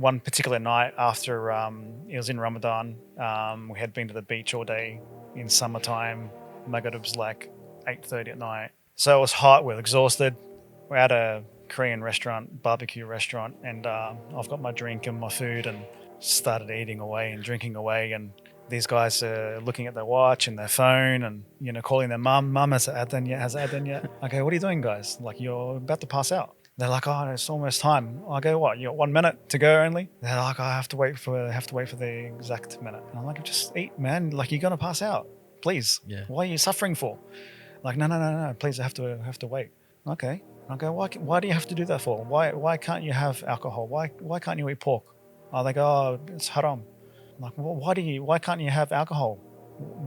one particular night after it was in Ramadan, we had been to the beach all day in summertime. Maghrib was like 8:30 at night. So it was hot, we were exhausted. We're at a Korean restaurant, barbecue restaurant, and I've got my drink and my food and started eating away and drinking away. And these guys are looking at their watch and their phone and, calling their mum, has it adhan yet? Has it adhan yet? Okay, what are you doing, guys? Like, you're about to pass out. They're like, oh, it's almost time. I go, what? You got 1 minute to go only? They're like, I have to wait for the exact minute. And I'm like, just eat, man. Like, you're gonna pass out. Please. Yeah. What are you suffering for? Like, no. Please, I have to wait. Okay. Why do you have to do that for? Why can't you have alcohol? Why can't you eat pork? Oh, they go, oh, it's haram. I'm like, well, why can't you have alcohol?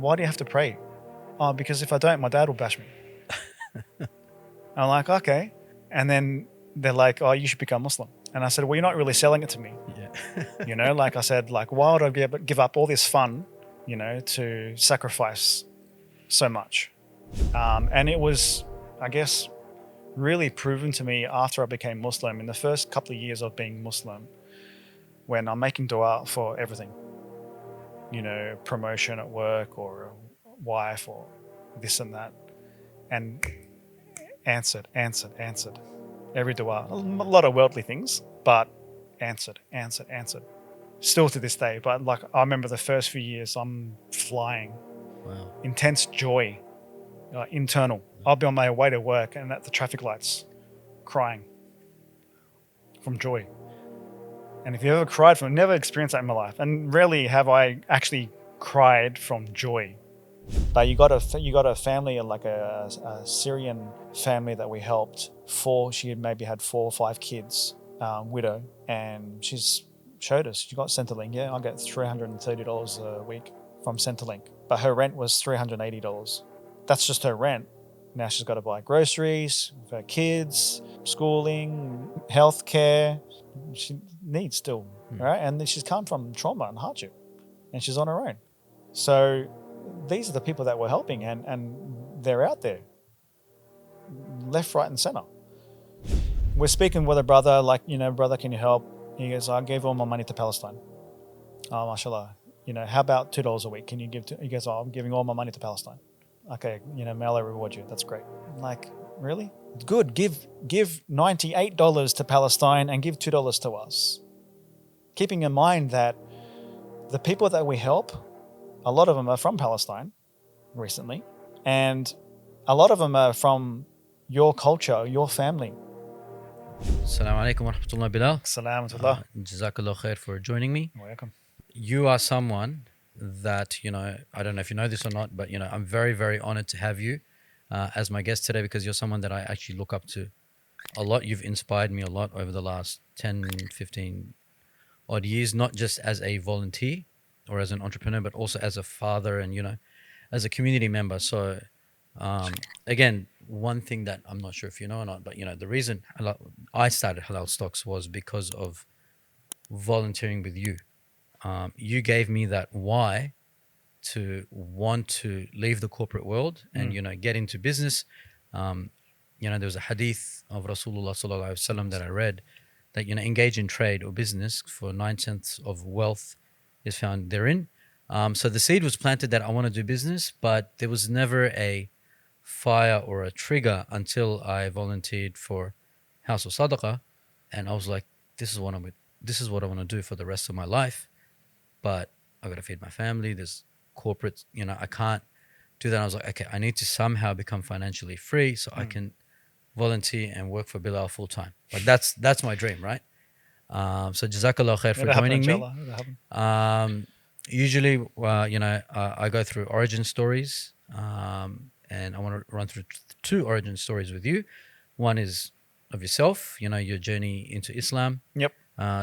Why do you have to pray? Oh, because if I don't, my dad will bash me. I'm like, okay. And then they're like, oh, you should become Muslim. And I said, well, you're not really selling it to me. Yeah. Like I said, like, why would I give up all this fun, to sacrifice so much? And it was, I guess, really proven to me after I became Muslim in the first couple of years of being Muslim, when I'm making dua for everything, promotion at work or a wife or this and that, and answered. Every dua, a lot of worldly things, but answered. Still to this day, but like I remember the first few years, I'm flying. Wow. Intense joy, internal. I'll be on my way to work and at the traffic lights, crying from joy. And if you ever cried from, never experienced that in my life, and rarely have I actually cried from joy. But you got a family, like a Syrian family that we helped. She had maybe had 4 or 5 kids, widow, and she's showed us. She got Centrelink. Yeah, I get $330 a week from Centrelink, but her rent was $380. That's just her rent. Now she's got to buy groceries for her kids, schooling, healthcare. She needs still, right? And she's come from trauma and hardship, and she's on her own. So these are the people that we're helping, and they're out there, left, right, and center. We're speaking with a brother, like, brother, can you help? He goes, I gave all my money to Palestine. Oh, mashallah. How about $2 a week? Can you give he goes, oh, I'm giving all my money to Palestine. Okay, may Allah reward you. That's great. Like, really? Good. Give $98 to Palestine and give $2 to us. Keeping in mind that the people that we help, a lot of them are from Palestine recently, and a lot of them are from your culture, your family. Assalamu alaikum wa rahmatullah, Bilal. Salam alaikum. Jazakallah khair for joining me. Welcome. You are someone that, I don't know if you know this or not, but, I'm very, very honored to have you as my guest today, because you're someone that I actually look up to a lot. You've inspired me a lot over the last 10, 15 odd years, not just as a volunteer or as an entrepreneur, but also as a father and, as a community member. So, again, one thing that I'm not sure if you know or not, but, the reason I started HalalStocks was because of volunteering with you. You gave me that why to want to leave the corporate world and, get into business. There was a hadith of Rasulullah sallallahu alaihi wasallam that I read that, engage in trade or business, for 9/10 of wealth is found therein. So the seed was planted that I want to do business, but there was never a fire or a trigger until I volunteered for House of Sadaqa, and I was like, this is what I want to do for the rest of my life, but I got to feed my family. There's corporate, I can't do that. I was like, okay, I need to somehow become financially free so I can volunteer and work for Bilal full time. Like that's my dream, right? So Jazakallah khair for joining me. Usually, I go through origin stories, and I want to run through 2 origin stories with you. One is of yourself, your journey into Islam. Yep.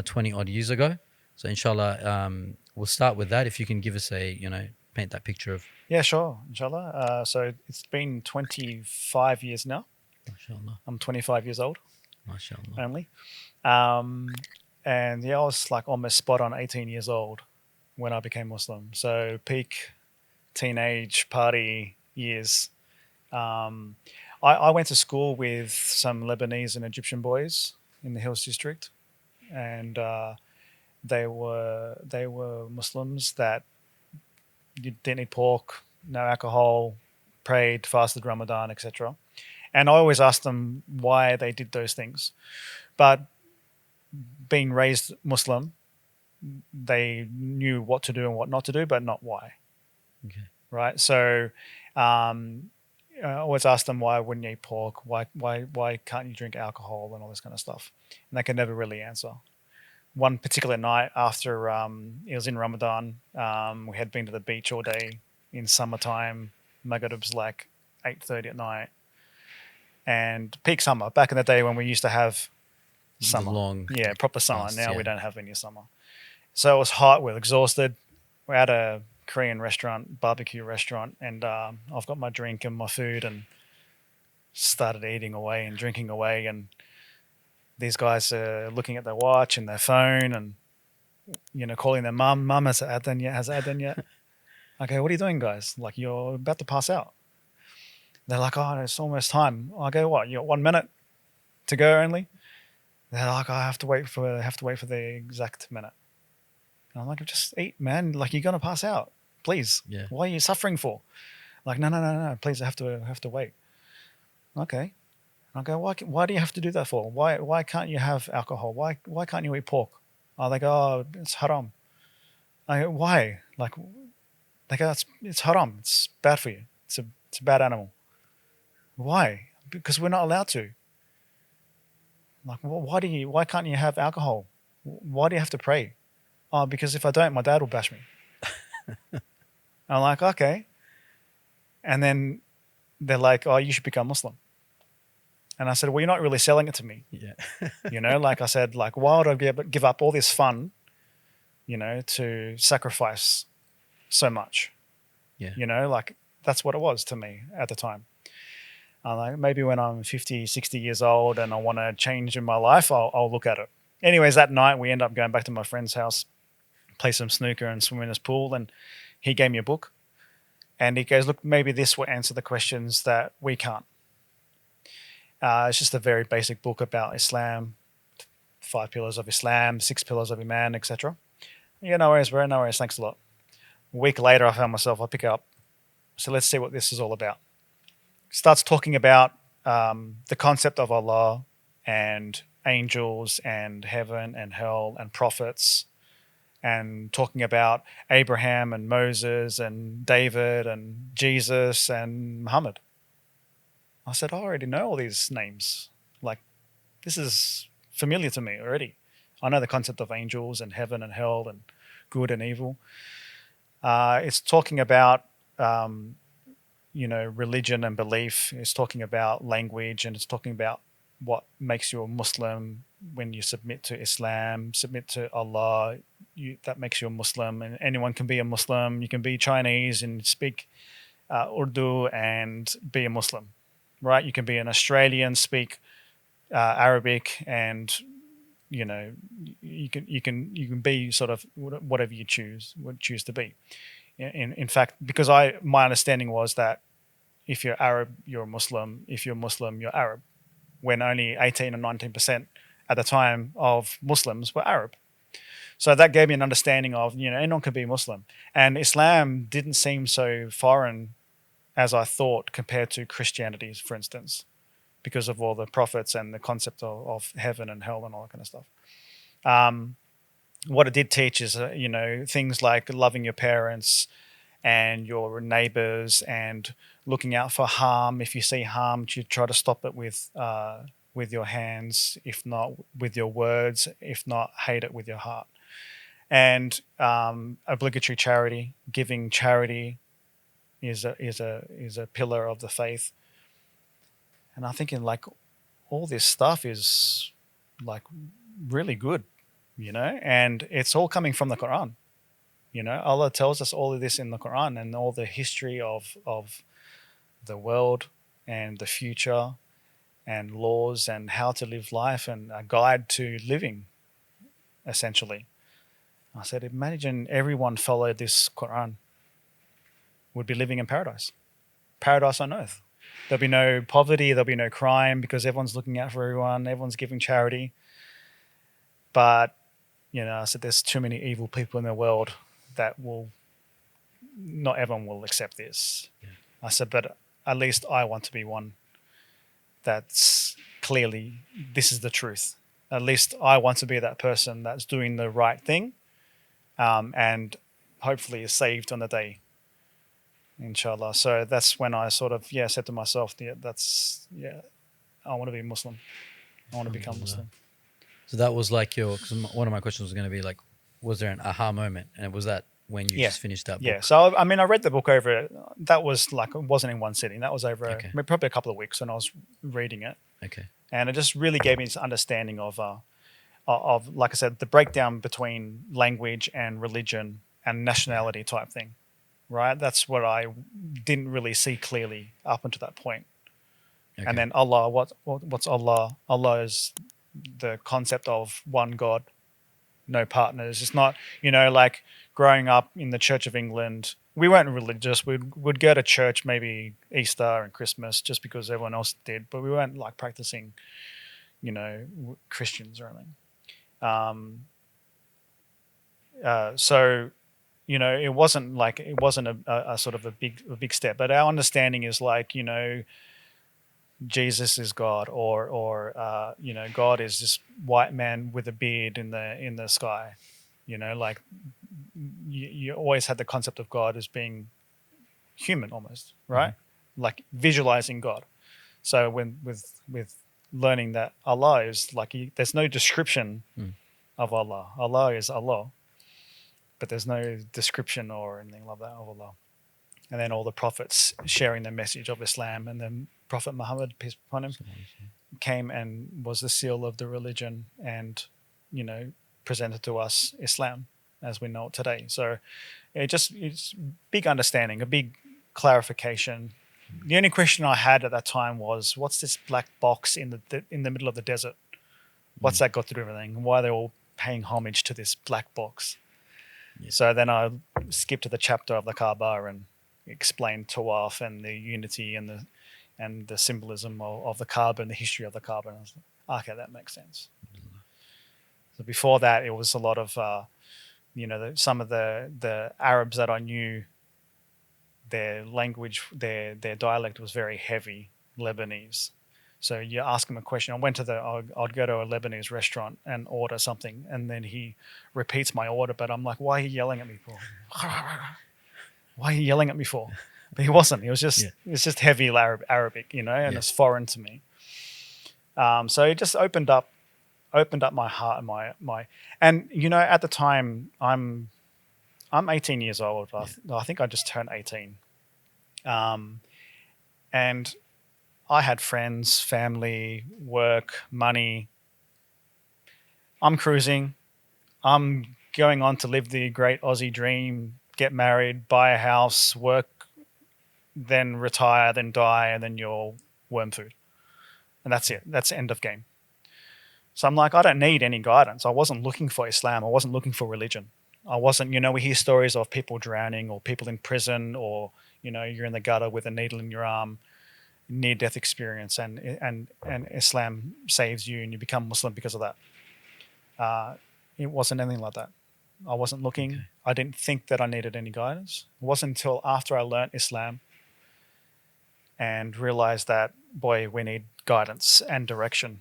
20 odd years ago. So inshallah, we'll start with that. If you can give us paint that picture of. Yeah, sure. Inshallah. So it's been 25 years now. MashaAllah. I'm 25 years old. MashaAllah. Only. And yeah, I was like almost spot on 18 years old when I became Muslim. So peak teenage party years. I went to school with some Lebanese and Egyptian boys in the Hills District. And they were Muslims that didn't eat pork, no alcohol, prayed, fasted Ramadan, etc. And I always asked them why they did those things. But being raised Muslim, they knew what to do and what not to do, but not why. Okay. Right. So I always ask them why wouldn't you eat pork? Why can't you drink alcohol and all this kind of stuff? And they could never really answer. One particular night after it was in Ramadan, we had been to the beach all day in summertime. Maghrib's like 8:30 at night, and peak summer back in the day when we used to have The summer. long Yeah, proper summer. fasts, Now yeah. we don't have any summer. So it was hot. We were exhausted. We're at a Korean restaurant, barbecue restaurant, and I've got my drink and my food and started eating away and drinking away. And these guys are looking at their watch and their phone and, calling their mum. Mum, has it Adhan yet? Has it Adhan yet? Okay, what are you doing, guys? Like, you're about to pass out. They're like, oh, it's almost time. I go, what? You got 1 minute to go only? They're like, I have to wait for the exact minute. And I'm like, just eat, man. Like, you're gonna pass out. Please. Yeah. What are you suffering for? Like, no. Please, I have to wait. Okay. I go, why do you have to do that for? Why can't you have alcohol? Why can't you eat pork? Oh, they go, oh, it's haram. I go, why? Like, they go, it's haram. It's bad for you. It's a bad animal. Why? Because we're not allowed to. Like, well, why can't you have alcohol? Why do you have to pray? Oh, because if I don't, my dad will bash me. I'm like, okay. And then they're like, oh, you should become Muslim. And I said, well, you're not really selling it to me. Yeah. Like I said, like, why would I give up all this fun, to sacrifice so much? Yeah. Like, that's what it was to me at the time. Like, maybe when I'm 50, 60 years old and I want to change in my life, I'll look at it. Anyways, that night we end up going back to my friend's house, play some snooker and swim in his pool. And he gave me a book. And he goes, look, maybe this will answer the questions that we can't. It's just a very basic book about Islam, 5 pillars of Islam, 6 pillars of Iman, etc. Yeah, no worries, bro. No worries. Thanks a lot. A week later, I found myself, I pick it up. So let's see what this is all about. Starts talking about the concept of Allah and angels and heaven and hell and prophets, and talking about Abraham and Moses and David and Jesus and Muhammad. I said, I already know all these names. Like, this is familiar to me already. I know the concept of angels and heaven and hell and good and evil. It's talking about, religion and belief. It's talking about language, and it's talking about what makes you a Muslim when you submit to Islam, submit to Allah. That makes you a Muslim, and anyone can be a Muslim. You can be Chinese and speak Urdu and be a Muslim. Right, you can be an Australian, speak Arabic, and you can be sort of whatever you choose to be. In fact, because my understanding was that if you're Arab, you're a Muslim. If you're Muslim, you're Arab. When only 18 or 19% at the time of Muslims were Arab. So that gave me an understanding of anyone could be Muslim, and Islam didn't seem so foreign as I thought compared to Christianity, for instance, because of all the prophets and the concept of heaven and hell and all that kind of stuff. What it did teach is, things like loving your parents and your neighbors and looking out for harm. If you see harm, you try to stop it with your hands, if not with your words, if not hate it with your heart. And obligatory charity, giving charity is a pillar of the faith. And I'm thinking, like, all this stuff is like really good, and it's all coming from the Quran. Allah tells us all of this in the Quran, and all the history of the world and the future and laws and how to live life and a guide to living, essentially. I said, imagine everyone followed this Quran, would be living in paradise on earth. There'll be no poverty, there'll be no crime, because everyone's looking out for everyone, everyone's giving charity. But I said there's too many evil people in the world that not everyone will accept this. I said, but at least I want to be one that's clearly, this is the truth. At least I want to be that person that's doing the right thing, and hopefully is saved on the day, inshallah. So that's when I sort of, said to myself, I want to be Muslim. I want to become Muslim. So that was like because one of my questions was going to be like, was there an aha moment? And was that when you just finished that book? Yeah. So, I mean, I read the book over, that was like, it wasn't in one sitting. That was over probably a couple of weeks when I was reading it. Okay. And it just really gave me this understanding of, like I said, the breakdown between language and religion and nationality type thing, right? That's what I didn't really see clearly up until that point. Okay. And then Allah, what's Allah? Allah is the concept of one God, no partners. It's not, like growing up in the Church of England, we weren't religious. We'd go to church maybe Easter and Christmas just because everyone else did, but we weren't like practicing, Christians or anything. So, it wasn't a sort of a big step, but our understanding is like, Jesus is God, or God is this white man with a beard in the sky. Like you always had the concept of God as being human almost, right? Mm-hmm. Like visualizing God. So when with learning that Allah is like, there's no description of Allah. Allah is Allah, but there's no description or anything like that of Allah. And then all the prophets sharing the message of Islam, and then Prophet Muhammad, peace be upon him, came and was the seal of the religion, and presented to us Islam as we know it today. So it's big understanding, a big clarification. The only question I had at that time was, what's this black box in the middle of the desert? What's that got to do with everything? Why are they all paying homage to this black box? Yeah. So then I skipped to the chapter of the Kaaba and explained Tawaf and the unity and the symbolism of the Kaaba and the history of the Kaaba. And I was like, okay, that makes sense. So before that, it was a lot of, some of the Arabs that I knew, their language, their dialect was very heavy Lebanese. So you ask him a question. I'd go to a Lebanese restaurant and order something, and then he repeats my order, but I'm like, why are you yelling at me for? Why are you yelling at me for? But he wasn't. It was just heavy Arabic, and it's foreign to me. So it just opened up my heart and my and at the time I'm 18 years old. I think I just turned 18. And I had friends, family, work, money. I'm cruising. I'm going on to live the great Aussie dream, get married, buy a house, work, then retire, then die, and then you're worm food. And that's it. That's the end of game. So I'm like, I don't need any guidance. I wasn't looking for Islam. I wasn't looking for religion. I wasn't, we hear stories of people drowning or people in prison, or, you're in the gutter with a needle in your arm, near-death experience, and Islam saves you and you become Muslim because of that. It wasn't anything like that. I wasn't looking. Okay. I didn't think that I needed any guidance. It wasn't until after I learnt Islam and realized that, boy, we need guidance and direction,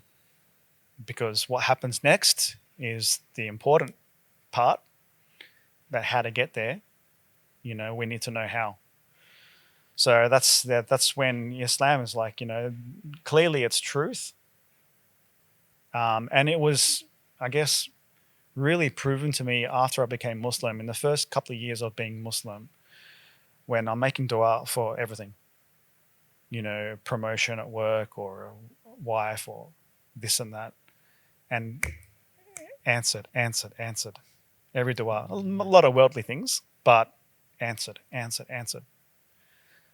because what happens next is the important part, that how to get there. We need to know how. So that's when Islam is like, clearly it's truth. And it was, I guess, really proven to me after I became Muslim, in the first couple of years of being Muslim, when I'm making dua for everything, promotion at work or a wife or this and that, and answered. Every dua, a lot of worldly things, but answered.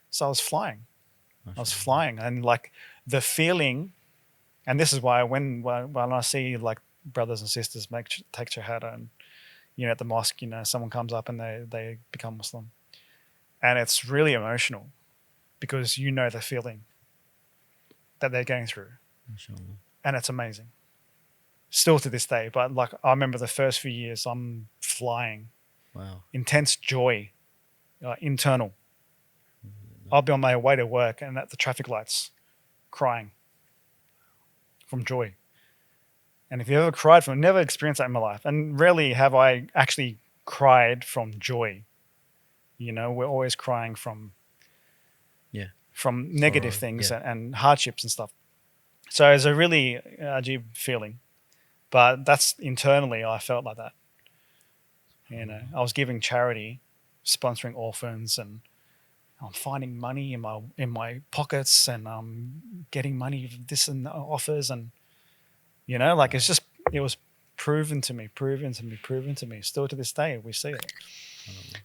So I was flying. And like the feeling, and this is why when I see like brothers and sisters take shahada, and at the mosque, someone comes up and they become Muslim, and it's really emotional, because the feeling that they're going through, and it's amazing. still to this day. But like I remember the first few years, I'm flying, Wow. intense joy, internal. I'll be on my way to work and at the traffic lights, crying from joy. And if you ever cried from, never experienced that in my life, and rarely have I actually cried from joy. You know, we're always crying Yeah. from negative Sorrow. things Yeah. and hardships and stuff. So it's a really ajib feeling. But that's internally, I felt like that. You know, I was giving charity, sponsoring orphans, and I'm finding money in my pockets, and I'm getting money this and offers, and you know, like it's just it was proven to me, proven to me, proven to me. Still to this day, we see it.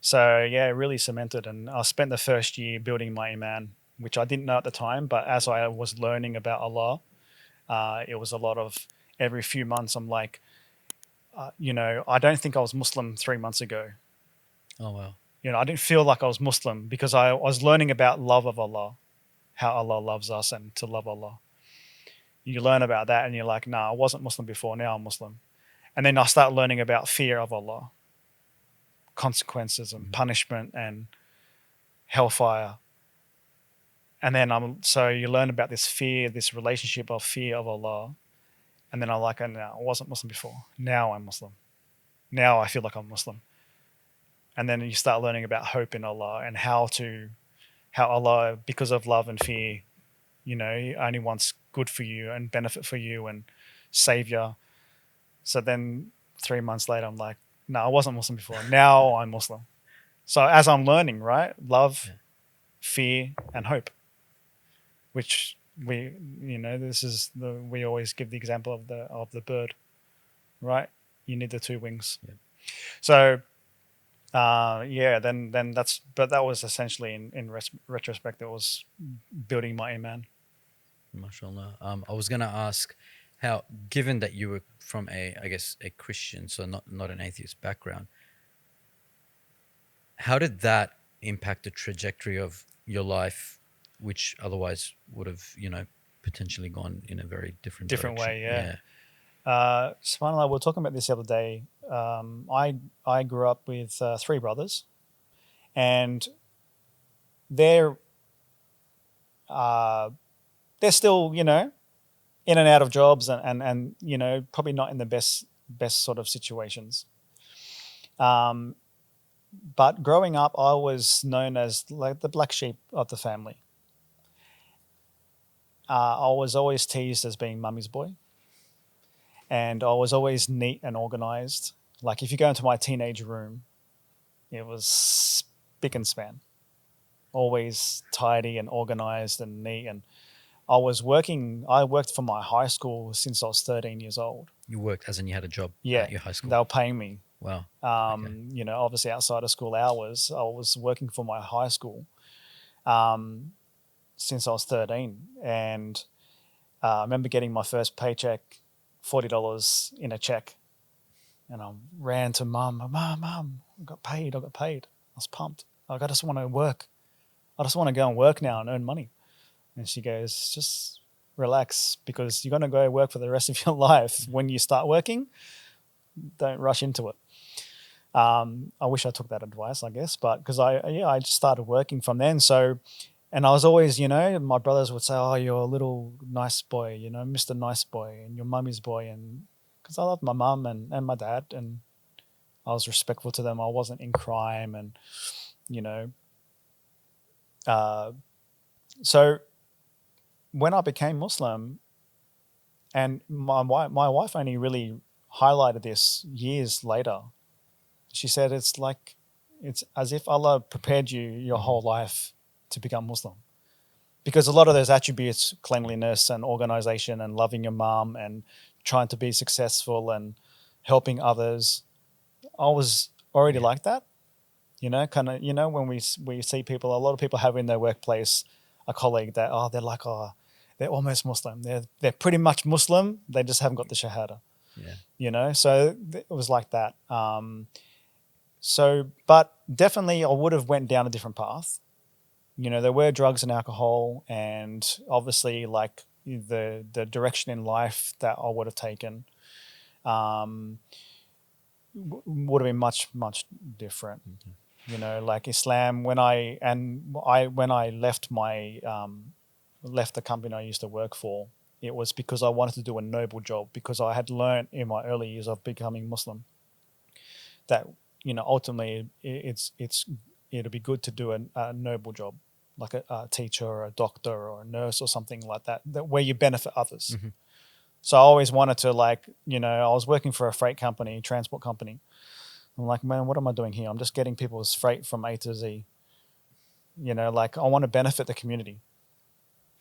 So yeah, it really cemented. And I spent the first year building my iman, which I didn't know at the time, but as I was learning about Allah, it was a lot of every few months. I'm like, you know, I don't think I was Muslim 3 months ago. Oh wow. You know, I didn't feel like I was Muslim because I was learning about love of Allah, how Allah loves us, and to love Allah. You learn about that, and you're like, nah, I wasn't Muslim before. Now I'm Muslim. And then I start learning about fear of Allah, consequences and punishment and hellfire. And then so you learn about this fear, this relationship of fear of Allah. And then I'm like, oh, no, I wasn't Muslim before. Now I'm Muslim. Now I feel like I'm Muslim. And then you start learning about hope in Allah and how Allah, because of love and fear, you know, he only wants good for you and benefit for you and savior. So then 3 months later, I'm like, no, I wasn't Muslim before. Now I'm Muslim. So as I'm learning, right, love, fear, and hope, which this is we always give the example of the bird, right? You need the two wings. Yeah. So, but that was essentially in retrospect, it was building my iman. MashaAllah. I was gonna ask how, given that you were from I guess a Christian, so not an atheist background, how did that impact the trajectory of your life, which otherwise would have, potentially gone in a very different Different direction? way, yeah. SubhanAllah, we were talking about this the other day. I grew up with 3 brothers, and they're still, in and out of jobs and probably not in the best sort of situations. But growing up, I was known as like the black sheep of the family. I was always teased as being mummy's boy, and I was always neat and organized. Like if you go into my teenage room, it was spick and span, always tidy and organized and neat. And I worked for my high school since I was 13 years old. You worked, as in you had a job Yeah, at your high school? they were paying me. Wow. Okay. Obviously outside of school hours, I was working for my high school since I was 13. And I remember getting my first paycheck, $40 in a check. And I ran to Mum, I got paid. I was pumped. Like, I just want to work. I just want to go and work now and earn money. And she goes, just relax, because you're going to go work for the rest of your life. When you start working, don't rush into it. I wish I took that advice, I guess, but because I just started working from then. So, and I was always, my brothers would say, oh, you're a little nice boy, Mr. Nice Boy, and your mummy's boy. And because I loved my mum and my dad, and I was respectful to them. I wasn't in crime, and, so when I became Muslim, and my wife only really highlighted this years later. She said it's as if Allah prepared you your whole life to become Muslim, because a lot of those attributes, cleanliness and organization and loving your mom and trying to be successful and helping others, I was already like that. When we see people, a lot of people have in their workplace a colleague that, they're almost Muslim. They're pretty much Muslim. They just haven't got the Shahada. Yeah. So it was like that. But definitely I would have went down a different path. There were drugs and alcohol, and obviously like the direction in life that I would have taken. would have been much different. You know, like Islam. When I left left the company I used to work for, it was because I wanted to do a noble job, because I had learned in my early years of becoming Muslim that, you know, ultimately it'll be good to do a noble job, like a teacher or a doctor or a nurse or something like that, where you benefit others. Mm-hmm. So I always wanted to, like, you know, I was working for a freight company, transport company. I'm like, man, what am I doing here? I'm just getting people's freight from A to Z. You know, like, I want to benefit the community.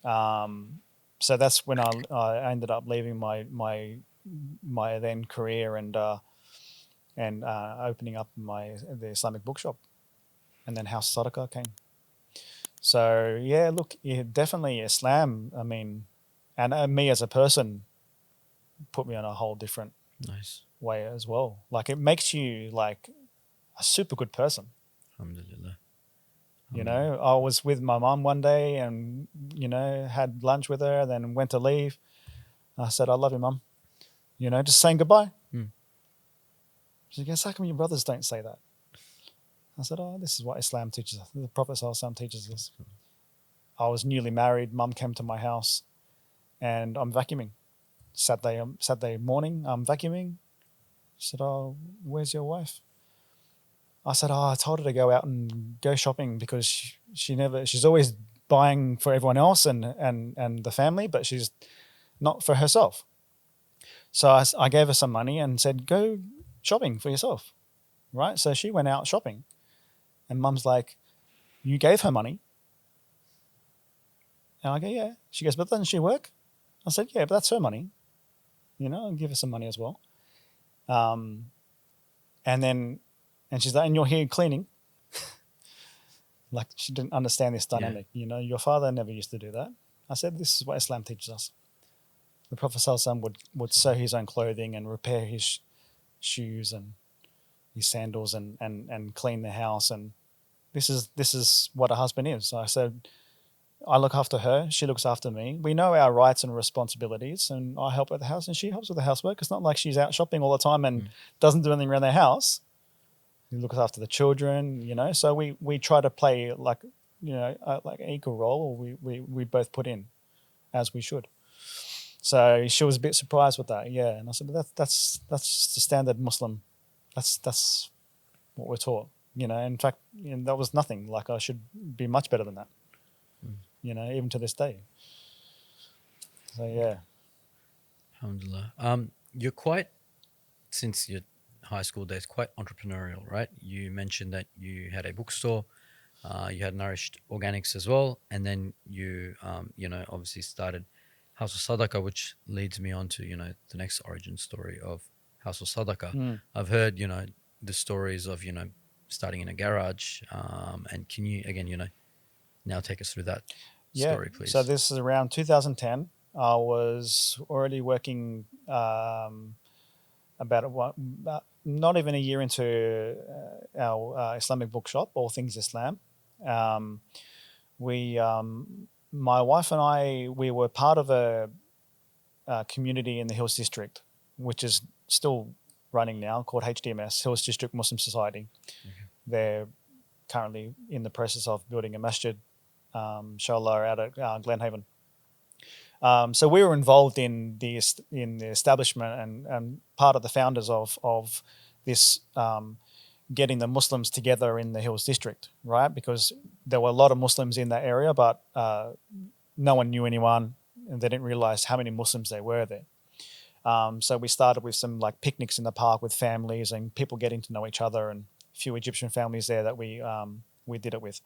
So that's when I ended up leaving my then career and opening up the Islamic bookshop, and then House of Sadaqa came. So yeah, look, yeah, definitely Islam. I mean, and me as a person put me on a whole different Nice. way as well. Like, it makes you like a super good person. Alhamdulillah. You know, I was with my mum one day and, you know, had lunch with her, then went to leave. I said, I love you, mum. You know, just saying goodbye. Hmm. She goes, how come your brothers don't say that? I said, oh, this is what Islam teaches us. The Prophet ﷺ teaches us. I was newly married. Mum came to my house and I'm vacuuming. Saturday morning, I'm vacuuming. She said, oh, where's your wife? I said, oh, I told her to go out and go shopping because she's always buying for everyone else and the family, but she's not for herself. So I gave her some money and said, go shopping for yourself. Right. So she went out shopping and mum's like, you gave her money. And I go, yeah. She goes, but doesn't she work? I said, yeah, but that's her money. You know, I'll give her some money as well. Um, and she's like, and you're here cleaning. Like, she didn't understand this dynamic. Yeah. You know, your father never used to do that. I said, this is what Islam teaches us. The Prophet ﷺ would sew his own clothing and repair his shoes and his sandals and clean the house. And this is what a husband is. So I said, I look after her. She looks after me. We know our rights and responsibilities, and I help at the house and she helps with the housework. It's not like she's out shopping all the time and doesn't do anything around the house. He looks after the children, you know. So we try to play like, you know, like an equal role. We both put in as we should. So she was a bit surprised with that, yeah. And I said, but that's just the standard Muslim. That's what we're taught, you know. In fact, you know, that was nothing. Like, I should be much better than that, you know, even to this day. So yeah. Alhamdulillah. You're quite, since your high school days, quite entrepreneurial, right? You mentioned that you had a bookstore, you had Nourished Organics as well, and then you, you know, obviously started House of Sadaqa, which leads me on to, you know, the next origin story of House of Sadaqa. I've heard, you know, the stories of, you know, starting in a garage, and can you, again, you know, now take us through that story, please? So this is around 2010. I was already working not even a year into our Islamic bookshop, All Things Islam. My wife and I, we were part of a community in the Hills District, which is still running now, called HDMS, Hills District Muslim Society. Okay. They're currently in the process of building a masjid, inshallah, out at Glenhaven. So we were involved in the establishment and part of the founders of this, getting the Muslims together in the Hills District, right? Because there were a lot of Muslims in that area, but no one knew anyone, and they didn't realize how many Muslims there were there. So we started with some like picnics in the park with families and people getting to know each other, and a few Egyptian families there that we did it with.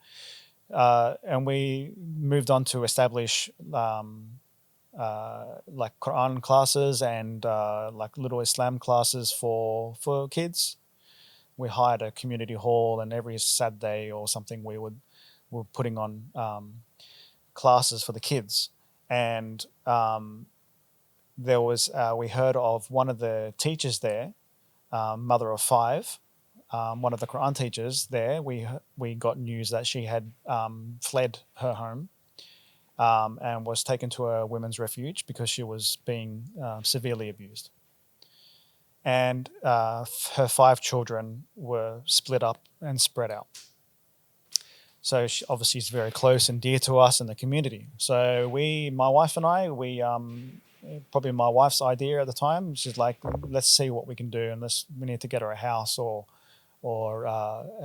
And we moved on to establish like Quran classes and like little Islam classes for kids. We hired a community hall, and every Saturday or something we were putting on classes for the kids. And there was we heard of one of the teachers there, mother of five, one of the Quran teachers there. We got news that she had fled her home and was taken to a women's refuge because she was being severely abused. and her 5 children were split up and spread out. So she obviously is very close and dear to us in the community. So my wife and I, probably my wife's idea at the time, she's like, let's see what we can do, and we need to get her a house or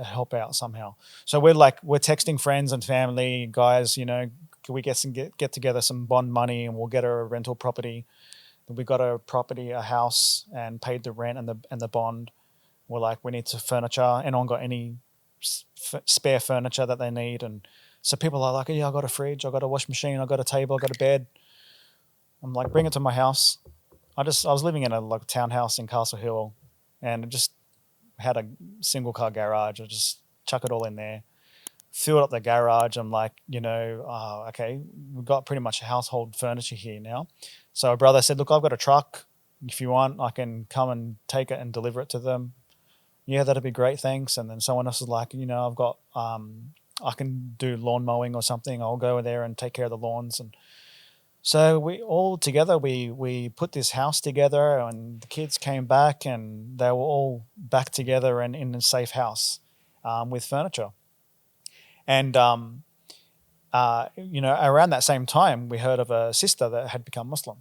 help out somehow. So we're texting friends and family, guys, can we get together some bond money and we'll get her a rental property. We got a house, and paid the rent and the bond. We're like, we need some furniture. Anyone got any spare furniture that they need? And so people are like, yeah, I got a fridge, I got a wash machine, I got a table, I got a bed. I'm like, bring it to my house. I was living in a townhouse in Castle Hill, and it just had a single car garage. I just chuck it all in there, filled up the garage. I'm like, okay, we've got pretty much household furniture here now. So my brother said, look, I've got a truck. If you want, I can come and take it and deliver it to them. Yeah, that'd be great, thanks. And then someone else was like, I've got, I can do lawn mowing or something. I'll go there and take care of the lawns. And so we all together, we put this house together, and the kids came back, and they were all back together and in a safe house with furniture. And, around that same time, we heard of a sister that had become Muslim.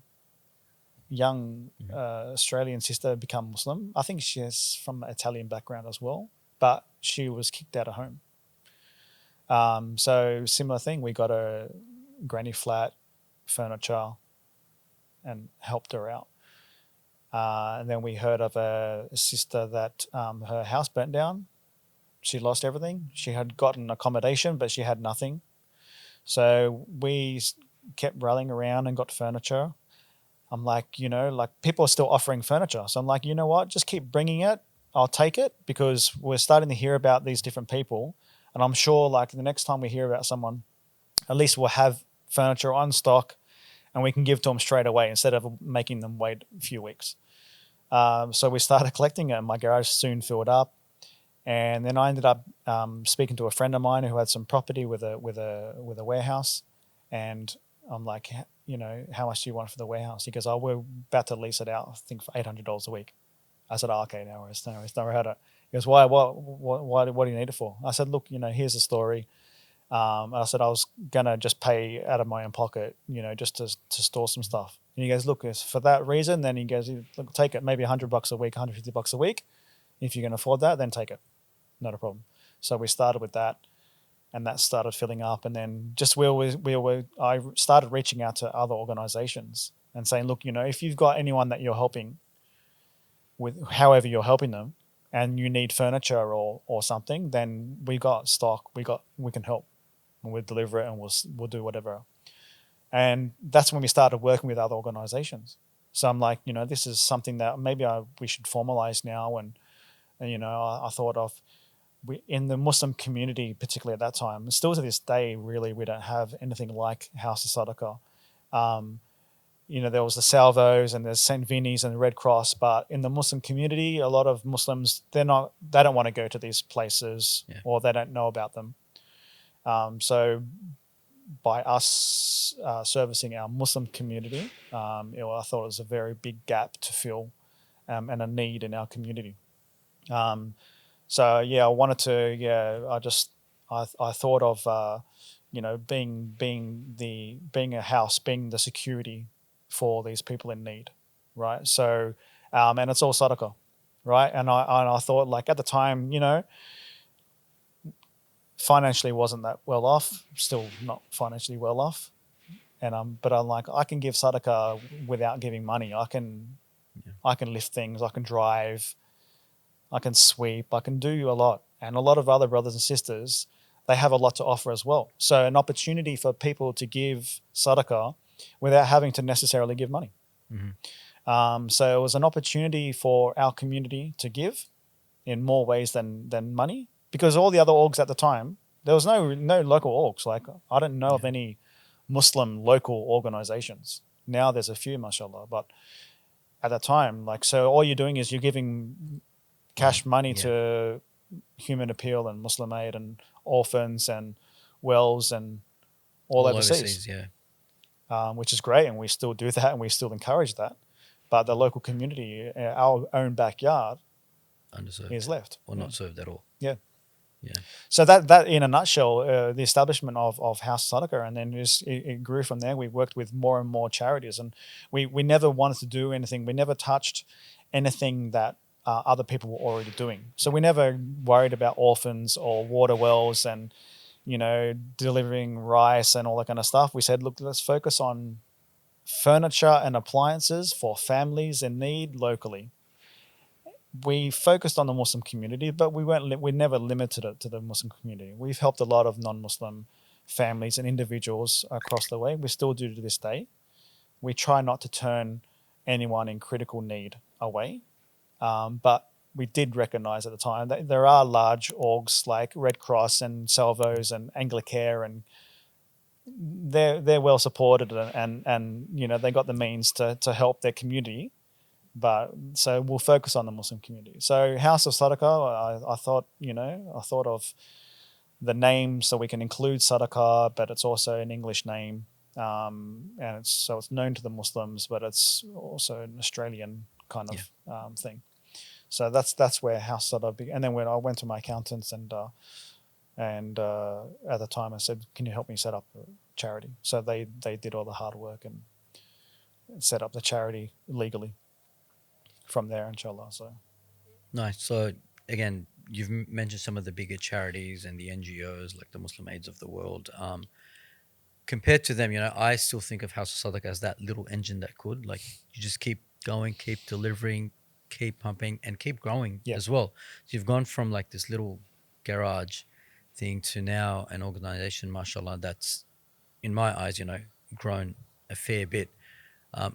Young Australian sister become Muslim. I think she's from an Italian background as well, but she was kicked out of home. So similar thing, we got a granny flat, furniture, and helped her out. And then we heard of a sister that her house burnt down. She lost everything. She had gotten accommodation, but she had nothing. So we kept rallying around and got furniture. I'm like, people are still offering furniture. So I'm like, you know what? Just keep bringing it. I'll take it, because we're starting to hear about these different people. And I'm sure the next time we hear about someone, at least we'll have furniture on stock and we can give to them straight away instead of making them wait a few weeks. So we started collecting it, and my garage soon filled up. And then I ended up speaking to a friend of mine who had some property with a warehouse. And I'm like, how much do you want for the warehouse? He goes, oh, we're about to lease it out, I think, for $800 a week. I said, oh, okay, no worries. Never had it. He goes, why? What do you need it for? I said, look, here's the story. I said I was gonna just pay out of my own pocket, just to store some stuff. And he goes, look, it's for that reason. Then he goes, look, take it, maybe $100 a week, $150 a week. If you can afford that, then take it. Not a problem. So we started with that, and that started filling up. And then just I started reaching out to other organizations and saying, look, if you've got anyone that you're helping with, however you're helping them, and you need furniture or something, then we got stock. We can help, and we'll deliver it, and we'll do whatever. And that's when we started working with other organizations. So I'm like, this is something that maybe we should formalize now. And I thought of, in the Muslim community, particularly at that time, still to this day, really, we don't have anything like House of Sadaqa. There was the Salvos and there's St. Vinny's and the Red Cross, but in the Muslim community, a lot of Muslims, they don't want to go to these places, or they don't know about them. So by us servicing our Muslim community, I thought it was a very big gap to fill, and a need in our community. So I wanted to, I thought of, being a house, being the security for these people in need, right? So, and it's all Sadaqa, right? And I thought, at the time, financially wasn't that well off, still not financially well off, but I'm like, I can give Sadaqa without giving money. I can lift things, I can drive, I can sweep, I can do a lot. And a lot of other brothers and sisters, they have a lot to offer as well. So an opportunity for people to give Sadaqa without having to necessarily give money. Mm-hmm. So it was an opportunity for our community to give in more ways than money, because all the other orgs at the time, there was no local orgs. I don't know of any Muslim local organizations. Now there's a few, mashallah, but at that time, so all you're doing is you're giving cash money to Human Appeal and Muslim Aid and orphans and wells and all overseas. Yeah. Which is great, and we still do that, and we still encourage that. but the local community, our own backyard, Underserved is left. or not served at all. Yeah. Yeah. So that in a nutshell, the establishment of House of Sadaqa, and then it grew from there. We worked with more and more charities, and we never wanted to do anything. We never touched anything that other people were already doing. So we never worried about orphans or water wells and delivering rice and all that kind of stuff. We said, look, let's focus on furniture and appliances for families in need locally. We focused on the Muslim community, but we never limited it to the Muslim community. We've helped a lot of non-Muslim families and individuals across the way. We still do to this day. We try not to turn anyone in critical need away, but we did recognize at the time that there are large orgs like Red Cross and Salvos and Anglicare, and they're well supported, and they got the means to help their community. But so we'll focus on the Muslim community. So House of Sadaqa, I thought of the name so we can include Sadaqa, but it's also an English name, and it's known to the Muslims, but it's also an Australian kind of thing. So that's where House Sadaqa began. And then when I went to my accountants and at the time I said, can you help me set up a charity? So they did all the hard work and set up the charity legally from there, inshallah. So Nice. So again, you've mentioned some of the bigger charities and the NGOs like the Muslim Aids of the World. Compared to them, I still think of House of Sadaqa as that little engine that could, like, you just keep going, keep delivering, keep pumping, and keep growing as well. So you've gone from like this little garage thing to now an organization, mashallah, that's in my eyes, grown a fair bit.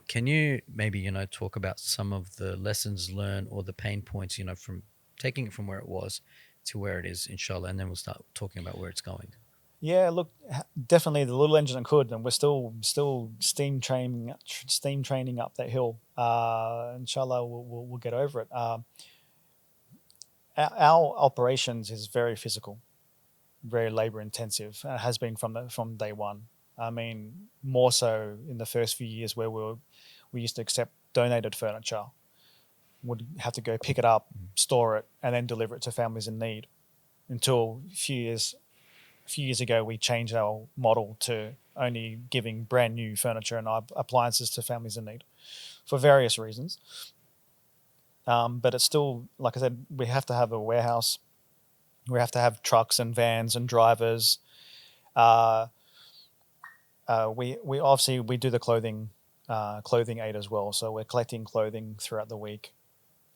Can you maybe, talk about some of the lessons learned or the pain points, from taking it from where it was to where it is, inshallah, and then we'll start talking about where it's going. yeah, look, definitely the little engine could, and we're still steam training up that hill. Inshallah, we'll get over it. Our operations is very physical, very labor intensive. It has been from day one. I mean, more so in the first few years where we used to accept donated furniture, would have to go pick it up, store it, and then deliver it to families in need. Until a few years ago, we changed our model to only giving brand new furniture and appliances to families in need, for various reasons. But it's still, like I said, we have to have a warehouse. We have to have trucks and vans and drivers. We obviously we do the clothing aid as well. So we're collecting clothing throughout the week.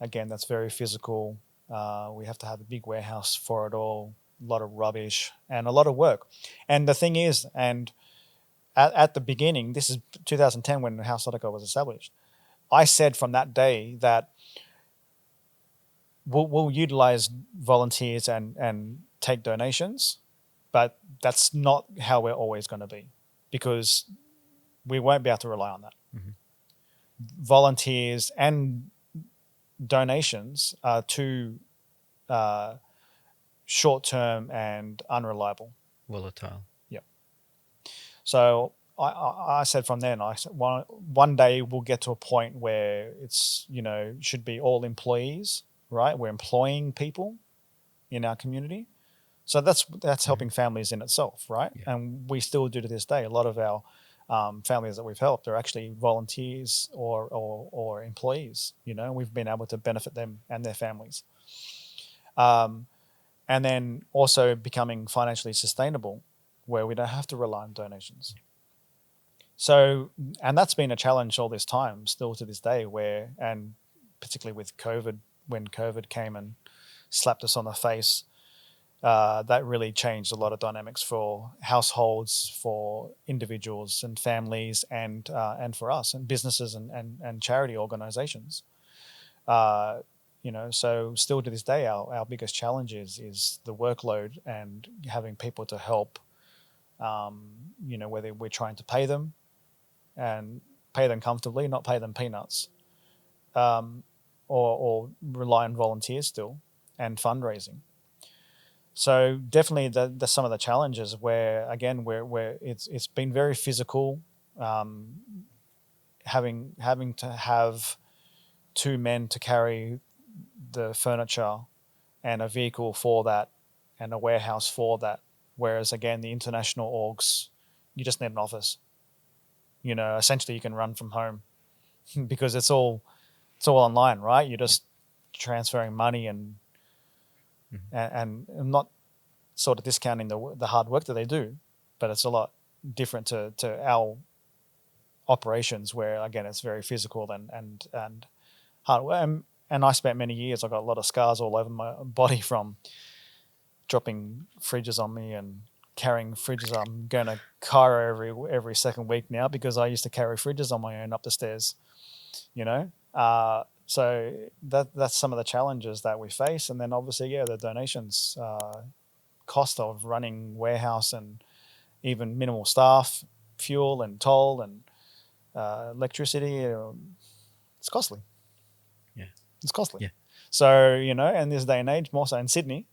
Again, that's very physical. We have to have a big warehouse for it all. A lot of rubbish and a lot of work. And the thing is, and at the beginning, this is 2010 when House of Sadaqa was established. I said from that day that we'll utilize volunteers and take donations, but that's not how we're always going to be, because we won't be able to rely on that. Mm-hmm. Volunteers and donations are too short-term and unreliable. Volatile. Yeah. So I said from then, I said one day we'll get to a point where it's, should be all employees, right? We're employing people in our community. So that's helping families in itself, right? Yeah. And we still do to this day. A lot of our families that we've helped are actually volunteers or employees. We've been able to benefit them and their families. And then also becoming financially sustainable, where we don't have to rely on donations. So, and that's been a challenge all this time, still to this day, and particularly with COVID, when COVID came and slapped us on the face, that really changed a lot of dynamics for households, for individuals and families, and for us and businesses and charity organizations. So still to this day, our biggest challenge is the workload and having people to help, whether we're trying to pay them and pay them comfortably, not pay them peanuts, or rely on volunteers still, and fundraising. So definitely the some of the challenges where it's been very physical, having to have two men to carry the furniture and a vehicle for that and a warehouse for that. Whereas again, the international orgs, you just need an office. Essentially you can run from home because it's all online, right? You're just transferring money and I'm not sort of discounting the hard work that they do, but it's a lot different to our operations where again it's very physical and hard work. And I spent many years. I got a lot of scars all over my body from dropping fridges on me and carrying fridges. I'm going to Cairo every second week now because I used to carry fridges on my own up the stairs. So that's some of the challenges that we face, and then obviously the donations, cost of running warehouse and even minimal staff, fuel and toll and electricity. It's costly. Yeah. It's costly. Yeah. So, in this day and age, more so in Sydney,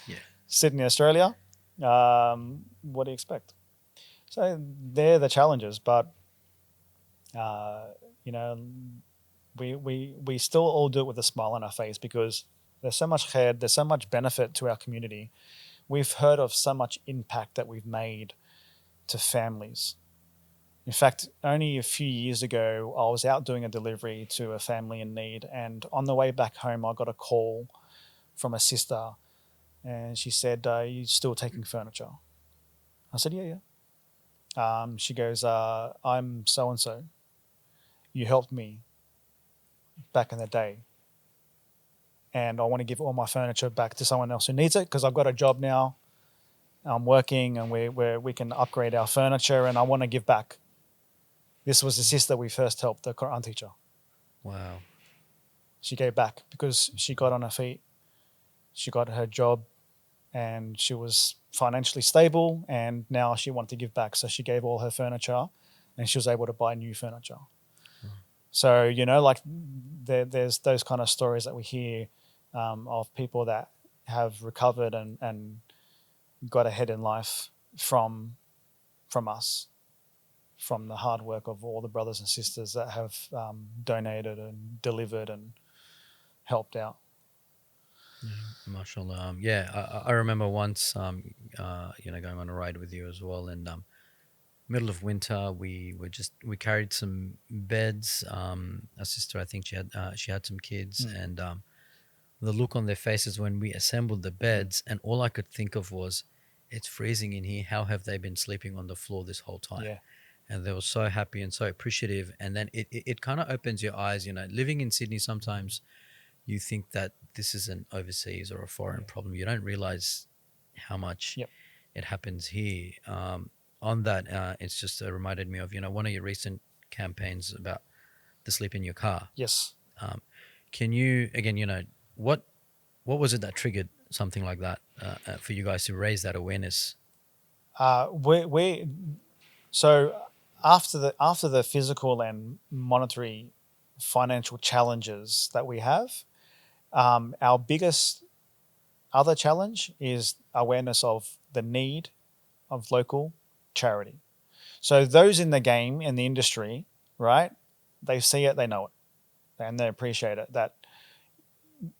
Yeah. Sydney, Australia, what do you expect? So they're the challenges, but, we still all do it with a smile on our face because there's so much khair, there's so much benefit to our community. We've heard of so much impact that we've made to families. In fact, only a few years ago, I was out doing a delivery to a family in need, and on the way back home, I got a call from a sister, and she said, "Are you still taking furniture?" I said, "Yeah, yeah." She goes, "I'm so-and-so. You helped me back in the day, and I want to give all my furniture back to someone else who needs it because I've got a job now. I'm working, and we can upgrade our furniture, and I want to give back." This was the sister we first helped, the Quran teacher. Wow. She gave back because she got on her feet, she got her job, and she was financially stable, and now she wanted to give back. So she gave all her furniture, and she was able to buy new furniture. So, there's those kind of stories that we hear of people that have recovered and got ahead in life from us, from the hard work of all the brothers and sisters that have donated and delivered and helped out. MashaAllah. I remember once, going on a ride with you as well, and middle of winter, we carried some beds. A sister, I think she had some kids, and the look on their faces when we assembled the beds, and all I could think of was, it's freezing in here. How have they been sleeping on the floor this whole time? Yeah. And they were so happy and so appreciative. And then it kind of opens your eyes. Living in Sydney, sometimes you think that this is an overseas or a foreign problem. You don't realize how much it happens here. On that, it's just reminded me of, one of your recent campaigns about the sleep in your car. Yes. Can you, again, what was it that triggered something like that for you guys to raise that awareness? So after the physical and monetary financial challenges that we have, our biggest other challenge is awareness of the need of local charity. So those in the game, in the industry, right, they see it, they know it, and they appreciate it. That,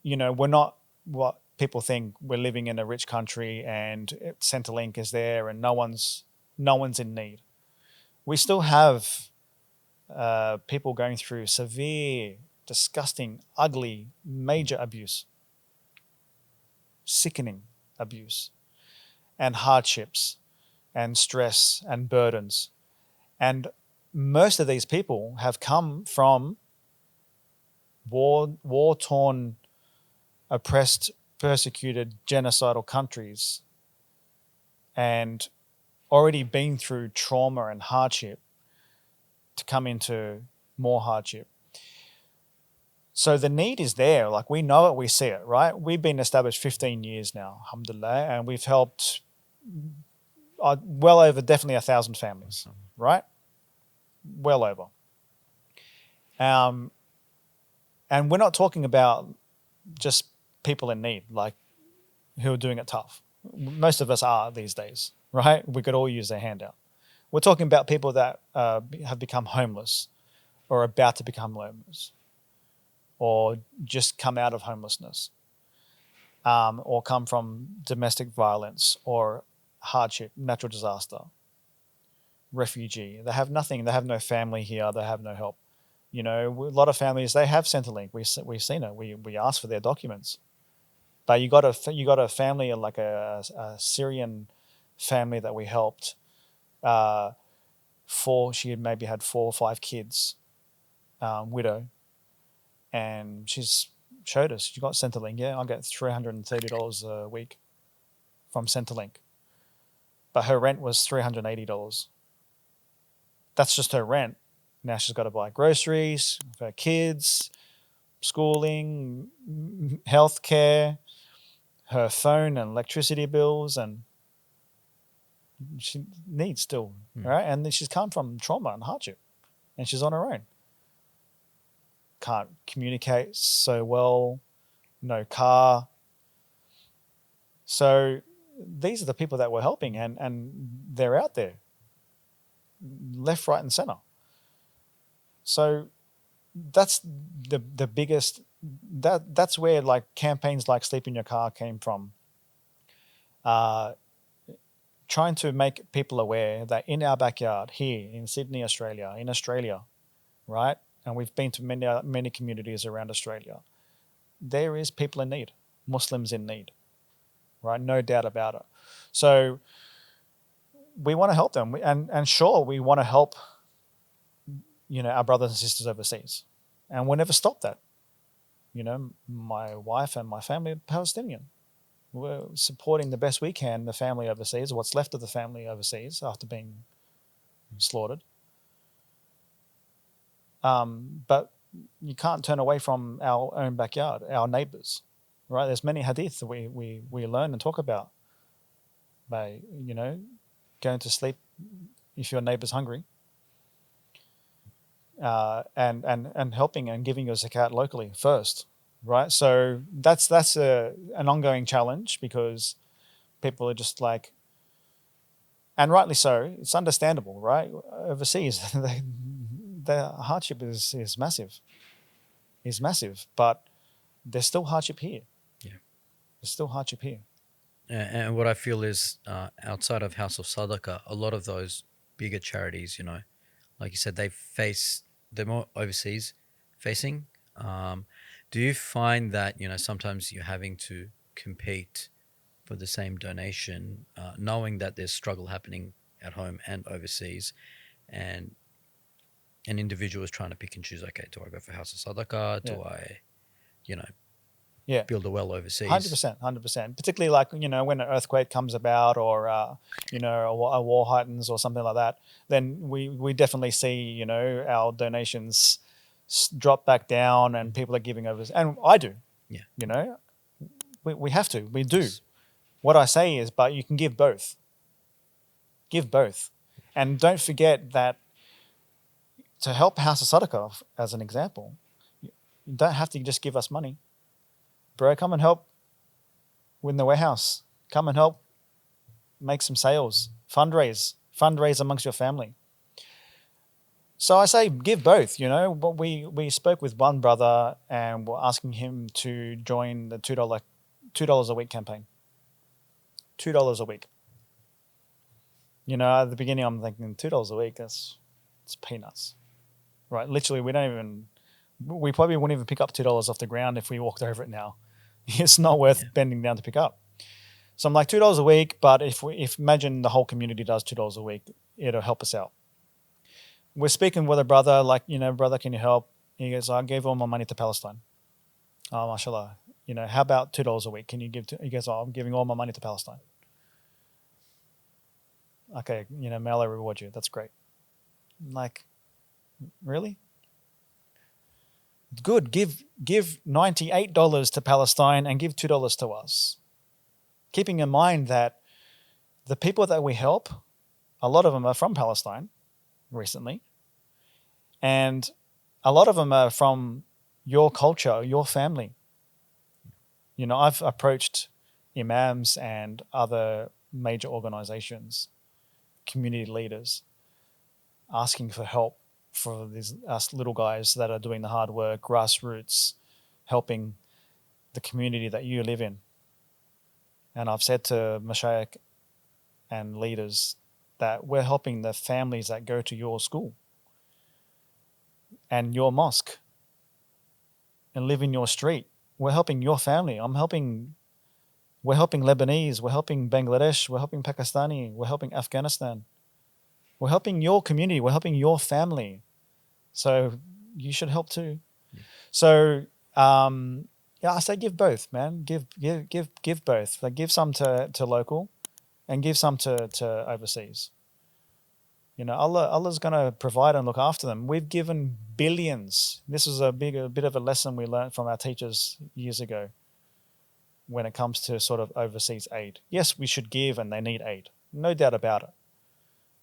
we're not what people think. We're living in a rich country and Centrelink is there and no one's in need. We still have people going through severe, disgusting, ugly, major abuse, sickening abuse, and hardships, and stress, and burdens. And most of these people have come from war-torn, oppressed, persecuted, genocidal countries, and already been through trauma and hardship to come into more hardship. So the need is there. Like, we know it, we see it, right? We've been established 15 years now, alhamdulillah, and we've helped well over definitely 1,000 families, right? Well over. And we're not talking about just people in need, like who are doing it tough. Most of us are these days, right? We could all use their hand out. We're talking about people that have become homeless or about to become homeless. or just come out of homelessness, or come from domestic violence or hardship, natural disaster, refugee. They have nothing. They have no family here. They have no help. You know, a lot of families, they have Centrelink. We've seen it. We asked for their documents, but you got a family like a Syrian family that we helped. She had maybe had 4 or 5 kids, widow, and she's showed us. You got Centrelink, yeah. I get $330 a week from Centrelink, but her rent was $380. That's just her rent. Now she's got to buy groceries for her kids, schooling, healthcare, her phone and electricity bills, and she needs still, right? And then she's come from trauma and hardship, and she's on her own. Can't communicate so well, no car. So these are the people that we're helping, and they're out there, left, right, and center. So that's the biggest. That's where like campaigns like Sleep in Your Car came from. Trying to make people aware that in our backyard here in Sydney, Australia, right, and we've been to many communities around Australia, there is people in need, Muslims in need, right? No doubt about it. So we want to help them, and sure, we want to help, you know, our brothers and sisters overseas, and we'll never stop that. You know, my wife and my family are Palestinian. We're supporting the best we can the family overseas, or what's left of the family overseas after being slaughtered. But you can't turn away from our own backyard, our neighbors, right? There's many hadith that we learn and talk about by, you know, going to sleep if your neighbor's hungry, and helping and giving your zakat locally first, right? So that's an ongoing challenge, because people are just like, and rightly so, it's understandable, right? Overseas, the hardship is massive, but there's still hardship here. Yeah. There's still hardship here. And what I feel is, outside of House of Sadaqa, a lot of those bigger charities, you know, like you said, they're more overseas facing. Do you find that, you know, sometimes you're having to compete for the same donation, knowing that there's struggle happening at home and overseas, and an individual is trying to pick and choose, okay, do I go for House of Sadaqa? Do I, you know, Yeah, build a well overseas? 100%. Particularly like, you know, when an earthquake comes about, or you know, a war heightens or something like that, then we definitely see, you know, our donations drop back down, and people are giving over, and I do. Yeah. You know, we have to. We do. Yes. What I say is, but you can give both. Give both, and don't forget that to help House of Sadaqa, as an example, you don't have to just give us money. Bro, come and help win the warehouse. Come and help make some sales. Fundraise amongst your family. So I say give both, you know. But we spoke with one brother, and we're asking him to join the $2 a week campaign. $2 a week. You know, at the beginning I'm thinking $2 a week, it's peanuts. Right? Literally, we probably wouldn't even pick up $2 off the ground if we walked over it now. It's not worth bending down to pick up. So I'm like, $2 a week, but if imagine the whole community does $2 a week, it'll help us out. We're speaking with a brother, like, you know, brother, can you help? He goes, I gave all my money to Palestine. Oh, mashallah. You know, how about $2 a week? Can you give to? He goes, oh, I'm giving all my money to Palestine. Okay, you know, may Allah reward you. That's great. I'm like, really? Good. Give $98 to Palestine and give $2 to us. Keeping in mind that the people that we help, a lot of them are from Palestine recently, and a lot of them are from your culture, your family. You know, I've approached imams and other major organizations, community leaders, asking for help for us little guys that are doing the hard work, grassroots, helping the community that you live in. And I've said to Mashayikh and leaders that we're helping the families that go to your school and your mosque and live in your street. We're helping your family. We're helping Lebanese, we're helping Bangladesh, we're helping Pakistani, we're helping Afghanistan. We're helping your community, we're helping your family. So you should help too. Yeah. So I say give both, man. Give both. Like give some to local and give some to overseas. You know, Allah's gonna provide and look after them. We've given billions. This is a bit of a lesson we learned from our teachers years ago when it comes to sort of overseas aid. Yes, we should give and they need aid. No doubt about it.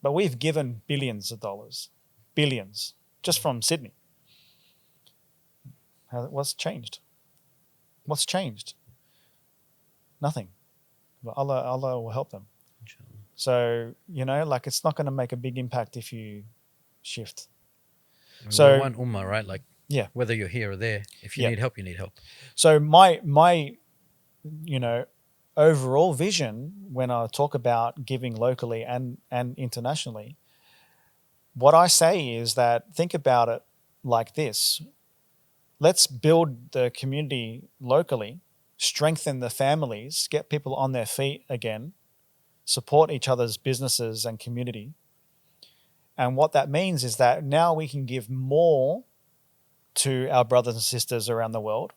But we've given billions of dollars. Billions. Just from Sydney. What's changed? What's changed? Nothing. But Allah will help them. Inshallah. So, you know, like it's not going to make a big impact if you shift. We're So one ummah, right? Like, yeah. whether you're here or there, if you Yeah. need help, you need help. So my you know, overall vision when I talk about giving locally and internationally, what I say is that think about it like this. Let's build the community locally, strengthen the families, get people on their feet again, support each other's businesses and community. And what that means is that now we can give more to our brothers and sisters around the world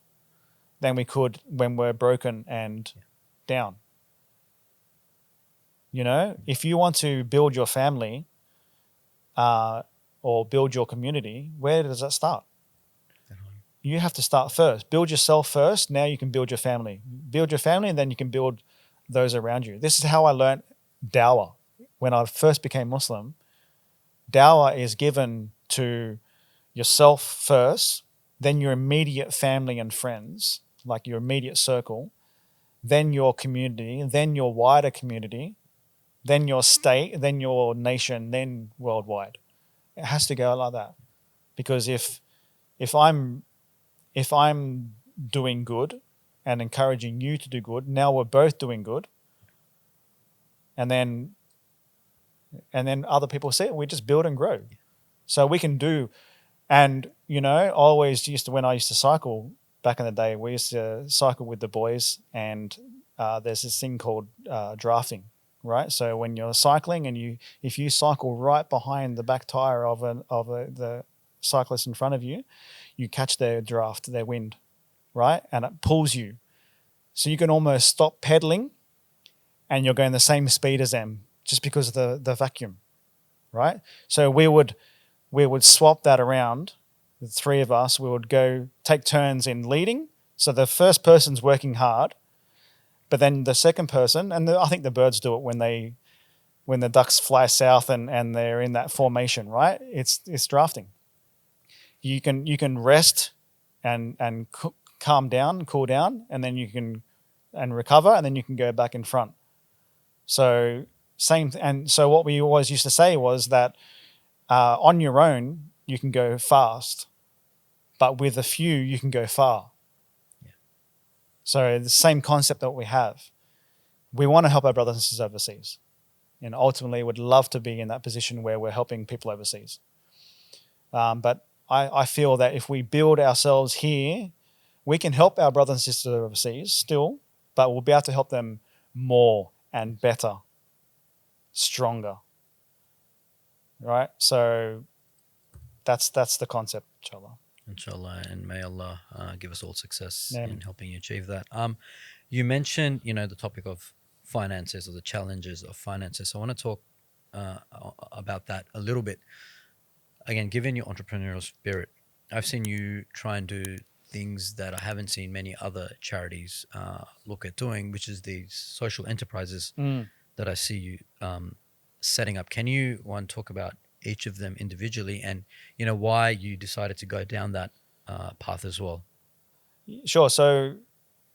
than we could when we're broken and down. You know, if you want to build your family or build your community, where does that start? You have to start first. Build yourself first. Now you can build your family. Build your family and then you can build those around you. This is how I learned dawah. When I first became Muslim, dawah is given to yourself first, then your immediate family and friends, like your immediate circle, then your community, then your wider community, then your state, then your nation, then worldwide. It has to go like that. Because if I'm doing good and encouraging you to do good, now we're both doing good. And then other people see it, we just build and grow. So we can do, and you know, when I used to cycle back in the day, we used to cycle with the boys, and there's this thing called drafting, right? So when you're cycling and if you cycle right behind the back tire of the cyclist in front of you, you catch their draft, their wind, right? And it pulls you. So you can almost stop pedaling and you're going the same speed as them just because of the vacuum, right? So we would swap that around. The three of us, we would go take turns in leading. So the first person's working hard, but then the second person, and I think the birds do it when the ducks fly south and they're in that formation, right? It's drafting. You can rest and calm down, cool down, and then you can recover, and then you can go back in front. So so what we always used to say was that on your own you can go fast, but with a few you can go far. Yeah. So the same concept that we have. We want to help our brothers and sisters overseas, and ultimately would love to be in that position where we're helping people overseas. But I feel that if we build ourselves here, we can help our brothers and sisters overseas still, but we'll be able to help them more and better, stronger. Right? So that's the concept, inshallah. Inshallah, and may Allah give us all success Yeah. in helping you achieve that. You mentioned, the topic of finances or the challenges of finances. So I want to talk about that a little bit. Again, given your entrepreneurial spirit, I've seen you try and do things that I haven't seen many other charities look at doing, which is these social enterprises that I see you setting up. Can you talk about each of them individually and why you decided to go down that path as well? Sure. So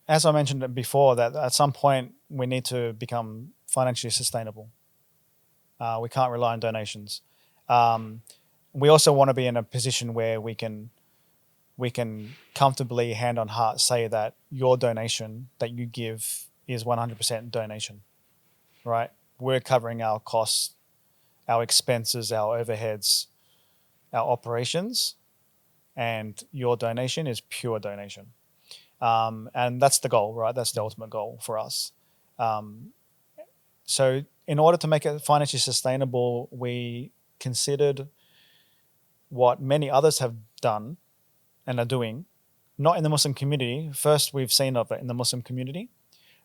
as I mentioned before, that at some point we need to become financially sustainable. We can't rely on donations. We also want to be in a position where we can we can comfortably, hand on heart, say that your donation that you give is 100% donation, right? We're covering our costs, our expenses, our overheads, our operations, and your donation is pure donation. And that's the goal, right? That's the ultimate goal for us. So in order to make it financially sustainable, we considered what many others have done and are doing, not in the Muslim community. First, we've seen of it in the Muslim community,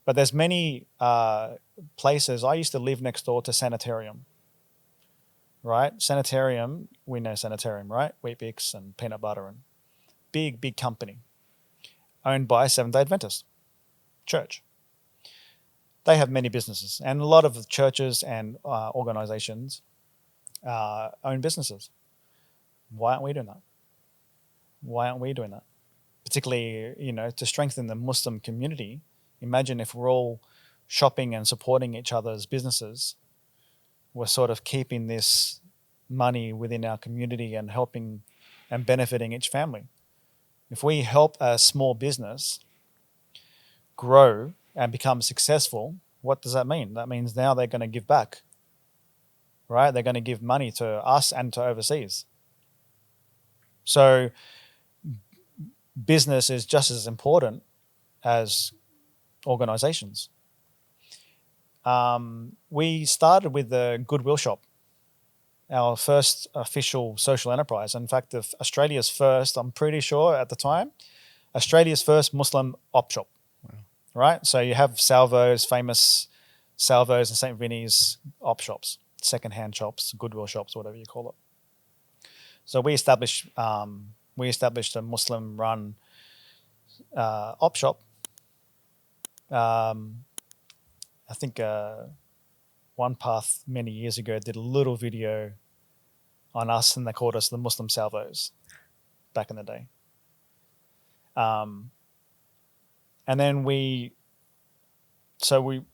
but there's many places. I used to live next door to Sanitarium, right? Sanitarium, we know Sanitarium, right? Weet-Bix and peanut butter, and big company owned by Seventh-day Adventist Church. They have many businesses, and a lot of churches and organizations own businesses. Why aren't we doing that? Why aren't we doing that? Particularly, to strengthen the Muslim community. Imagine if we're all shopping and supporting each other's businesses. We're sort of keeping this money within our community and helping and benefiting each family. If we help a small business grow and become successful, what does that mean? That means now they're going to give back, right? They're going to give money to us and to overseas. So business is just as important as organizations. We started with the Goodwill Shop, our first official social enterprise. In fact, Australia's first, I'm pretty sure at the time, Australia's first Muslim op shop. Wow. Right? So you have Salvo's, famous Salvo's and St. Vinny's op shops, secondhand shops, Goodwill shops, whatever you call it. So we established a Muslim-run op shop. I think One Path many years ago did a little video on us, and they called us the Muslim Salvos back in the day. And then we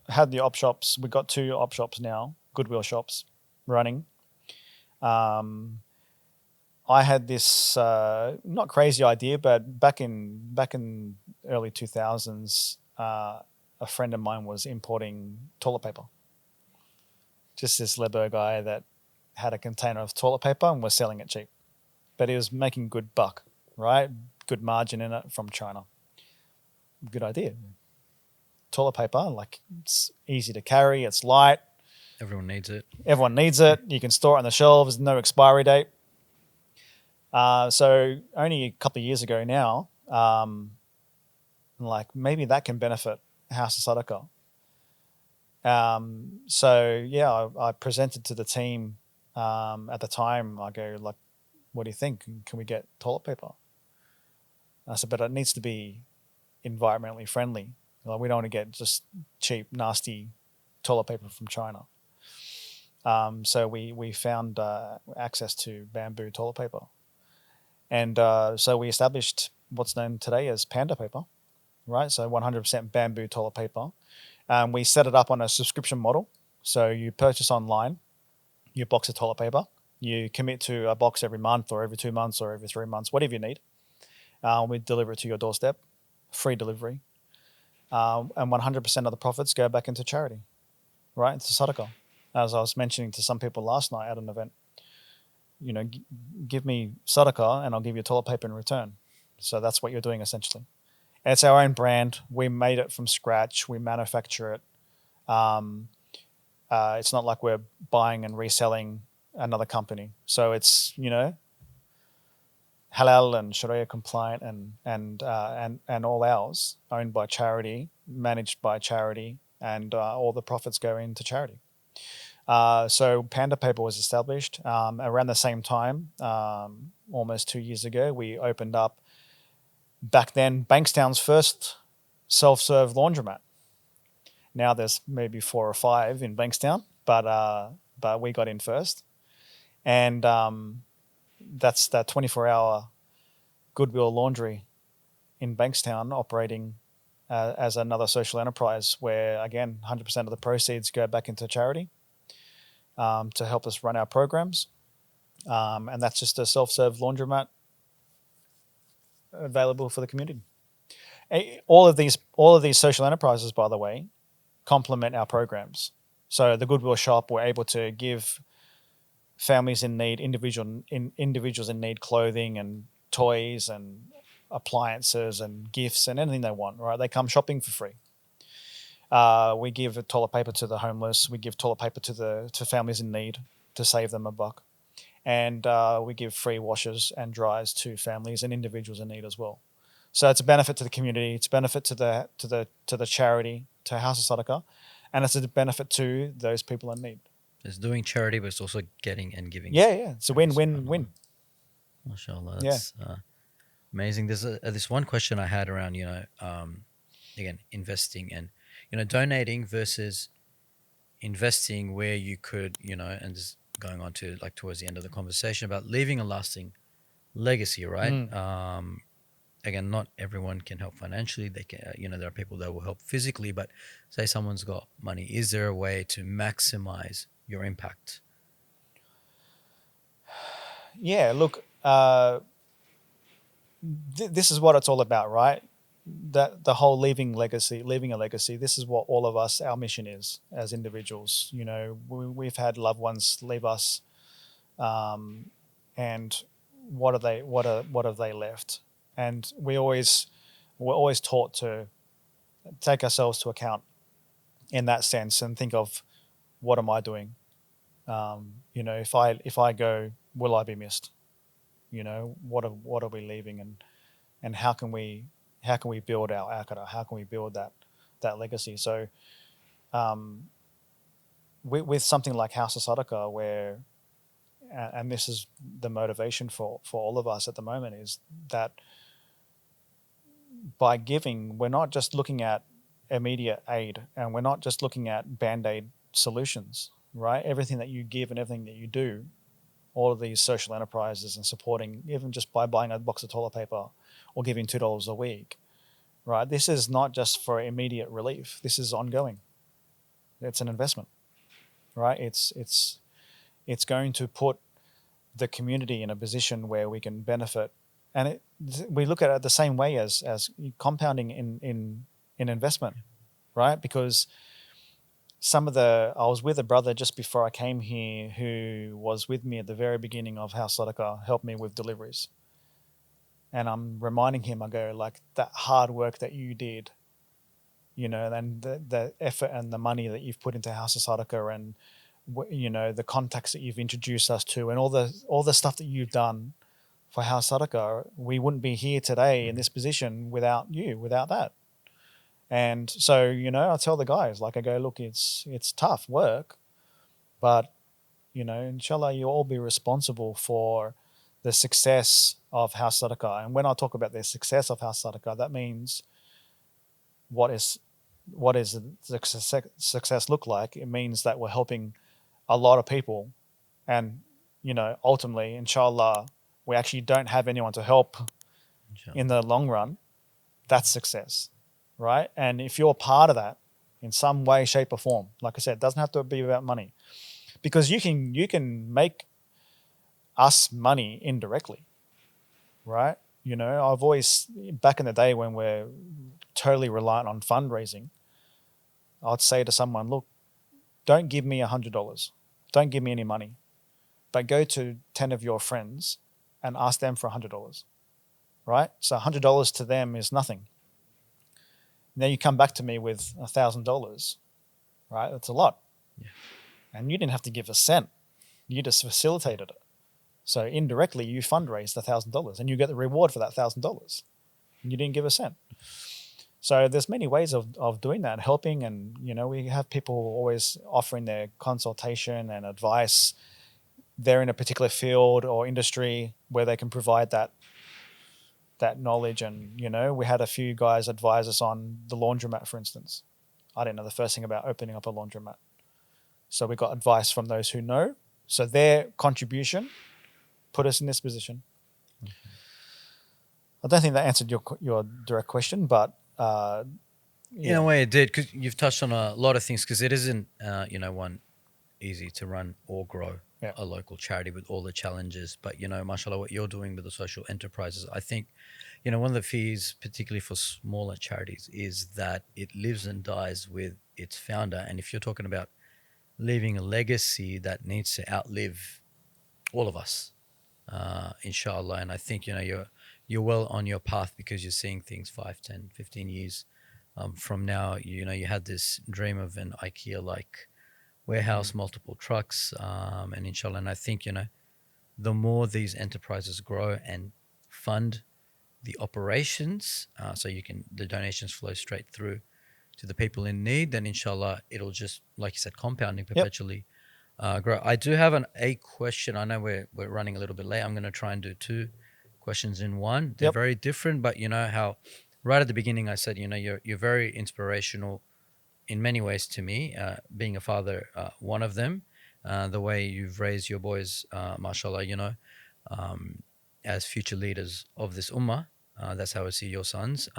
had the op shops. We got 2 op shops now, Goodwill shops, running. I had this not crazy idea, but back in early 2000s, a friend of mine was importing toilet paper. Just this Lebo guy that had a container of toilet paper and was selling it cheap, but he was making good buck, right? Good margin in it from China. Good idea. Toilet paper, it's easy to carry, it's light. Everyone needs it. You can store it on the shelves, no expiry date. So only a couple of years ago now, maybe that can benefit House of Sadaqa. I presented to the team at the time. I go, what do you think? Can we get toilet paper? I said, but it needs to be environmentally friendly. We don't want to get just cheap, nasty toilet paper from China. So we found access to bamboo toilet paper. And so we established what's known today as Panda paper, right? So 100% bamboo toilet paper. We set it up on a subscription model. So you purchase online your box of toilet paper. You commit to a box every month or every 2 months or every 3 months, whatever you need. We deliver it to your doorstep, free delivery. And 100% of the profits go back into charity, right? Into Sadaqa. As I was mentioning to some people last night at an event, give me Sadaqa and I'll give you toilet paper in return. So that's what you're doing essentially. And it's our own brand. We made it from scratch. We manufacture it. It's not like we're buying and reselling another company. So it's, halal and Sharia compliant and all ours, owned by charity, managed by charity, and all the profits go into charity. So Panda Paper was established around the same time, almost 2 years ago. We opened up, back then, Bankstown's first self-serve laundromat. Now there's maybe 4 or 5 in Bankstown, but we got in first. And that's that 24-hour Goodwill Laundry in Bankstown operating as another social enterprise where, again, 100% of the proceeds go back into charity to help us run our programs. And that's just a self-serve laundromat available for the community. All of these social enterprises, by the way, complement our programs. So the Goodwill Shop, we're able to give families in need, individuals in need, clothing and toys and appliances and gifts and anything they want. Right? They come shopping for free. We give toilet paper to the homeless. We give toilet paper to families in need to save them a buck, and we give free washers and dryers to families and individuals in need as well. So it's a benefit to the community. It's a benefit to the charity, to House of Sadaqa, and it's a benefit to those people in need. It's doing charity, but it's also getting and giving. Yeah. It's a win-win-win. MashaAllah, Yeah. that's amazing. There's this one question I had around, again, investing and, donating versus investing where you could, and just going on to like towards the end of the conversation about leaving a lasting legacy, right? Again, not everyone can help financially. They can, there are people that will help physically, but say someone's got money. Is there a way to maximize your impact? Yeah, look, this is what it's all about, right? That the whole leaving a legacy. This is what all of us, our mission is as individuals. We've had loved ones leave us, and what have they left? And we're always taught to take ourselves to account in that sense and think of, what am I doing? If I go, will I be missed? What are we leaving, and how can we build our akara? How can we build that legacy? So, with something like House of Sadaqa, where, and this is the motivation for all of us at the moment, is that by giving, we're not just looking at immediate aid, and we're not just looking at band-aid solutions, right? Everything that you give and everything that you do, all of these social enterprises and supporting, even just by buying a box of toilet paper or giving $2 a week, right? This is not just for immediate relief. This is ongoing. It's an investment, right? It's going to put the community in a position where we can benefit, and we look at it the same way as compounding in investment, right? Because I was with a brother just before I came here who was with me at the very beginning of House Sadaqa, helped me with deliveries. And I'm reminding him, I go, like, that hard work that you did, and the effort and the money that you've put into House of Sadaqa, and, the contacts that you've introduced us to, and all the stuff that you've done for House Sadaqa, we wouldn't be here today in this position without you, without that. And so, I tell the guys, like, I go, look, it's tough work, but, inshallah, you'll all be responsible for the success of House Sadaqa. And when I talk about the success of House Sadaqa, that means what is the success look like? It means that we're helping a lot of people, and, ultimately, inshallah, we actually don't have anyone to help in the long run. That's success. Right? And if you're part of that in some way, shape or form, like I said, it doesn't have to be about money, because you can make us money indirectly, right? I've always, back in the day when we're totally reliant on fundraising, I'd say to someone, look, don't give me $100. Don't give me any money, but go to 10 of your friends and ask them for $100, right? So $100 to them is nothing. Now you come back to me with $1,000, right? That's a lot. Yeah. And you didn't have to give a cent. You just facilitated it. So indirectly, you fundraised $1,000 and you get the reward for that $1,000. And you didn't give a cent. So there's many ways of doing that, helping. And, we have people always offering their consultation and advice. They're in a particular field or industry where they can provide that knowledge. And, we had a few guys advise us on the laundromat, for instance. I didn't know the first thing about opening up a laundromat. So we got advice from those who know. So their contribution put us in this position. Mm-hmm. I don't think that answered your direct question, but in a way it did, because you've touched on a lot of things, because it isn't, one, easy to run or grow Yeah. a local charity with all the challenges. But mashallah, what you're doing with the social enterprises, I think, one of the fears, particularly for smaller charities, is that it lives and dies with its founder. And if you're talking about leaving a legacy that needs to outlive all of us, inshallah. And I think you're well on your path, because you're seeing things 5, 10, 15 years from now. You had this dream of an IKEA like warehouse, multiple trucks, and inshallah. And I think the more these enterprises grow and fund the operations, so the donations flow straight through to the people in need, then inshallah it'll just, like you said, compounding Yep. perpetually grow. I do have a question. I know we're running a little bit late. I'm going to try and do two questions in one. They're Yep. very different, but you know how right at the beginning I said you're very inspirational in many ways to me. Being a father, one of them. The way you've raised your boys, mashallah, as future leaders of this ummah. That's how I see your sons.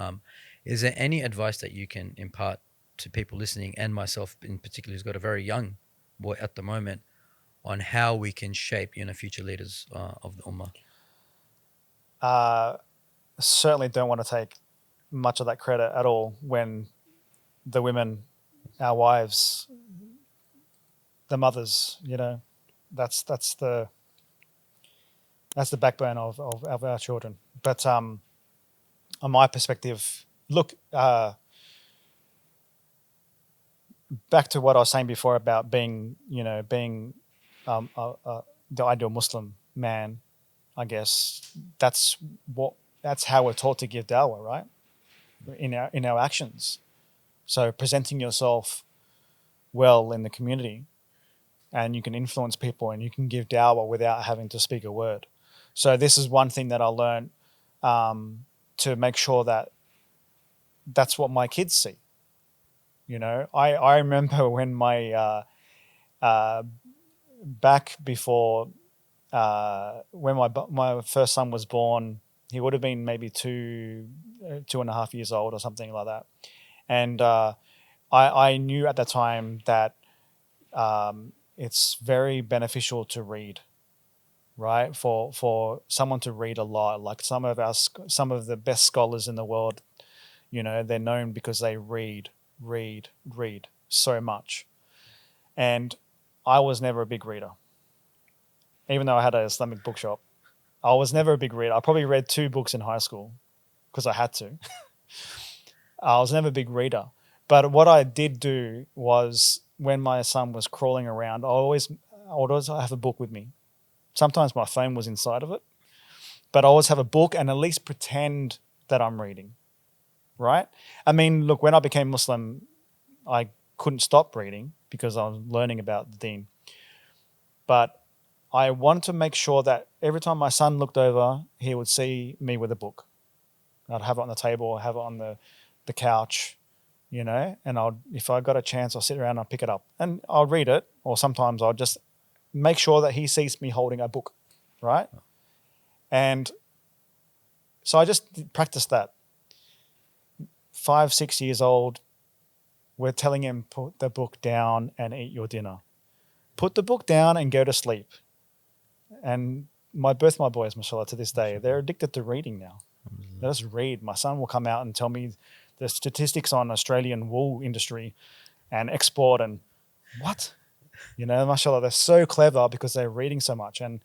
Is there any advice that you can impart to people listening, and myself in particular, who's got a very young boy at the moment, on how we can shape, future leaders of the ummah? Certainly don't want to take much of that credit at all when the women, our wives, the mothers, that's the backbone of our children. But on my perspective, look, back to what I was saying before about being the ideal Muslim man. I guess that's how we're taught to give dawah, right? In our actions. So presenting yourself well in the community, and you can influence people, and you can give dawah without having to speak a word. So this is one thing that I learned, to make sure that that's what my kids see. I remember when my back before, when my first son was born, he would have been maybe 2.5 years old or something like that, and I knew at the time that it's very beneficial to read, right? For someone to read a lot, like some of the best scholars in the world, they're known because they read so much. And I was never a big reader, even though I had an Islamic bookshop. I was never a big reader. I probably read 2 books in high school because I had to. I was never a big reader. But what I did do was, when my son was crawling around, I would always have a book with me. Sometimes my phone was inside of it, but I always have a book and at least pretend that I'm reading, right? I mean, look, when I became Muslim, I couldn't stop reading because I was learning about the deen. But I wanted to make sure that every time my son looked over, he would see me with a book. I'd have it on the table, or have it on the couch, and if I got a chance, I'll sit around and I'll pick it up and I'll read it, or sometimes I'll just make sure that he sees me holding a book, right? And so I just practiced that. 5, 6 years old, we're telling him, put the book down and eat your dinner. Put the book down and go to sleep. And both my boys, mashallah, to this day, they're addicted to reading now. They just read. My son will come out and tell me the statistics on Australian wool industry and export, and what? Mashallah, they're so clever because they're reading so much. And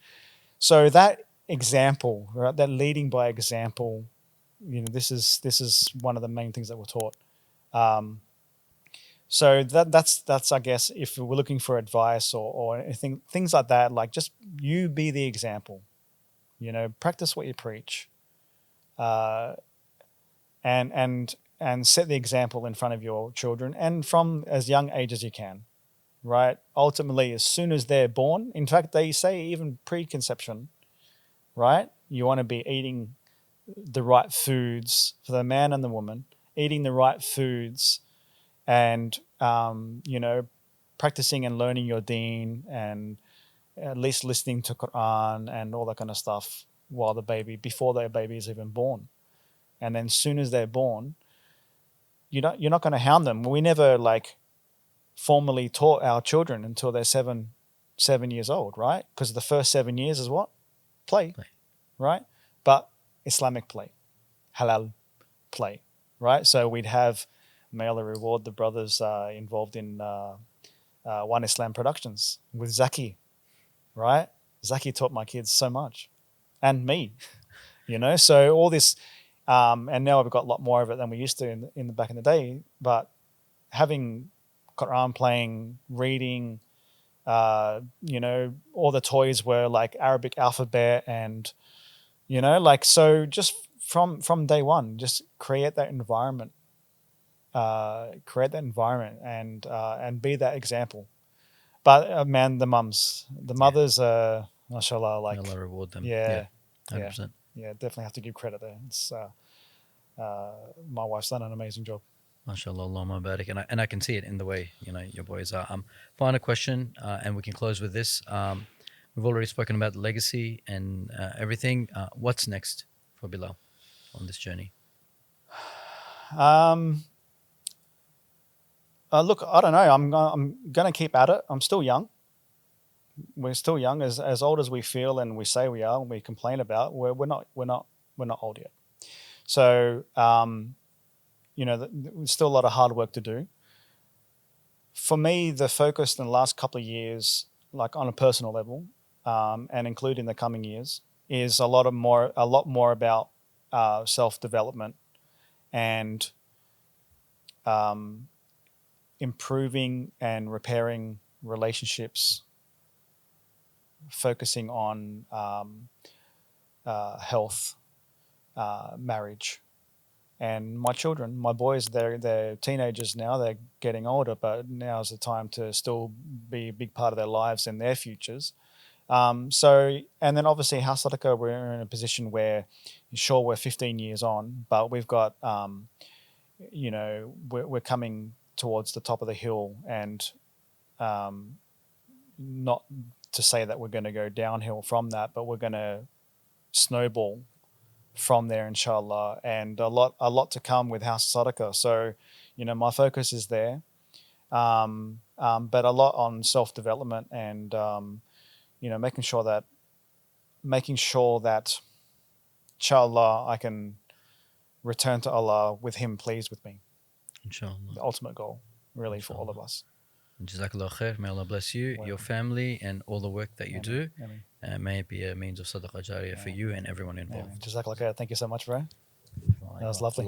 so that example, right, that leading by example, this is one of the main things that we're taught. So that's I guess, if we're looking for advice or anything, things like that, like just you be the example, practice what you preach, and set the example in front of your children, and from as young age as you can, right? Ultimately, as soon as they're born, in fact, they say even preconception, right? You want to be eating the right foods for the man and the woman, eating the right foods, and practicing and learning your deen, and at least listening to Quran and all that kind of stuff before their baby is even born. And then as soon as they're born, you're not going to hound them. We never formally taught our children until they're 7, 7 years old, right? Because the first 7 years is what? Play, Play. right? But Islamic play, halal play, right? So we'd have, may Allah reward the brothers involved in One Islam Productions with Zaki, right? Zaki taught my kids so much, and me, So all this, and now we've got a lot more of it than we used to in the back in the day. But having Quran playing, reading, all the toys were like Arabic alphabet, and so just from day one, just create that environment, and be that example. But man, the mothers, mashallah, May like Allah reward them. yeah, 100%. yeah, definitely have to give credit there. It's my wife's done an amazing job. MashaAllah, Allahumma barik. And I can see it in the way, your boys are. Final question, and we can close with this. We've already spoken about legacy and everything. What's next for Bilal on this journey? Look, I don't know. I'm going to keep at it. I'm still young. We're still young, as old as we feel and we say we are, and we complain about. We're not old yet. So there's still a lot of hard work to do. For me, the focus in the last couple of years, like on a personal level, and including the coming years, is a lot more about self-development and improving and repairing relationships, focusing on health, marriage, and my children, my boys. They're teenagers now. They're getting older, but now's the time to still be a big part of their lives and their futures. And then obviously House of Sadaqa, we're in a position where, sure, we're 15 years on, but we've got, we're coming towards the top of the hill, and not to say that we're going to go downhill from that, but we're going to snowball from there, inshallah, and a lot to come with House of Sadaqa. So, my focus is there, but a lot on self-development and, making sure that, inshallah, I can return to Allah with Him pleased with me. Inshallah. The ultimate goal, really, for all of us. Jazakallah khair. May Allah bless you, your family, and all the work that you do. Ameen. And may it be a means of sadaqah jariyah for you and everyone involved. Jazakallah khair. Thank you so much, bro. That was lovely.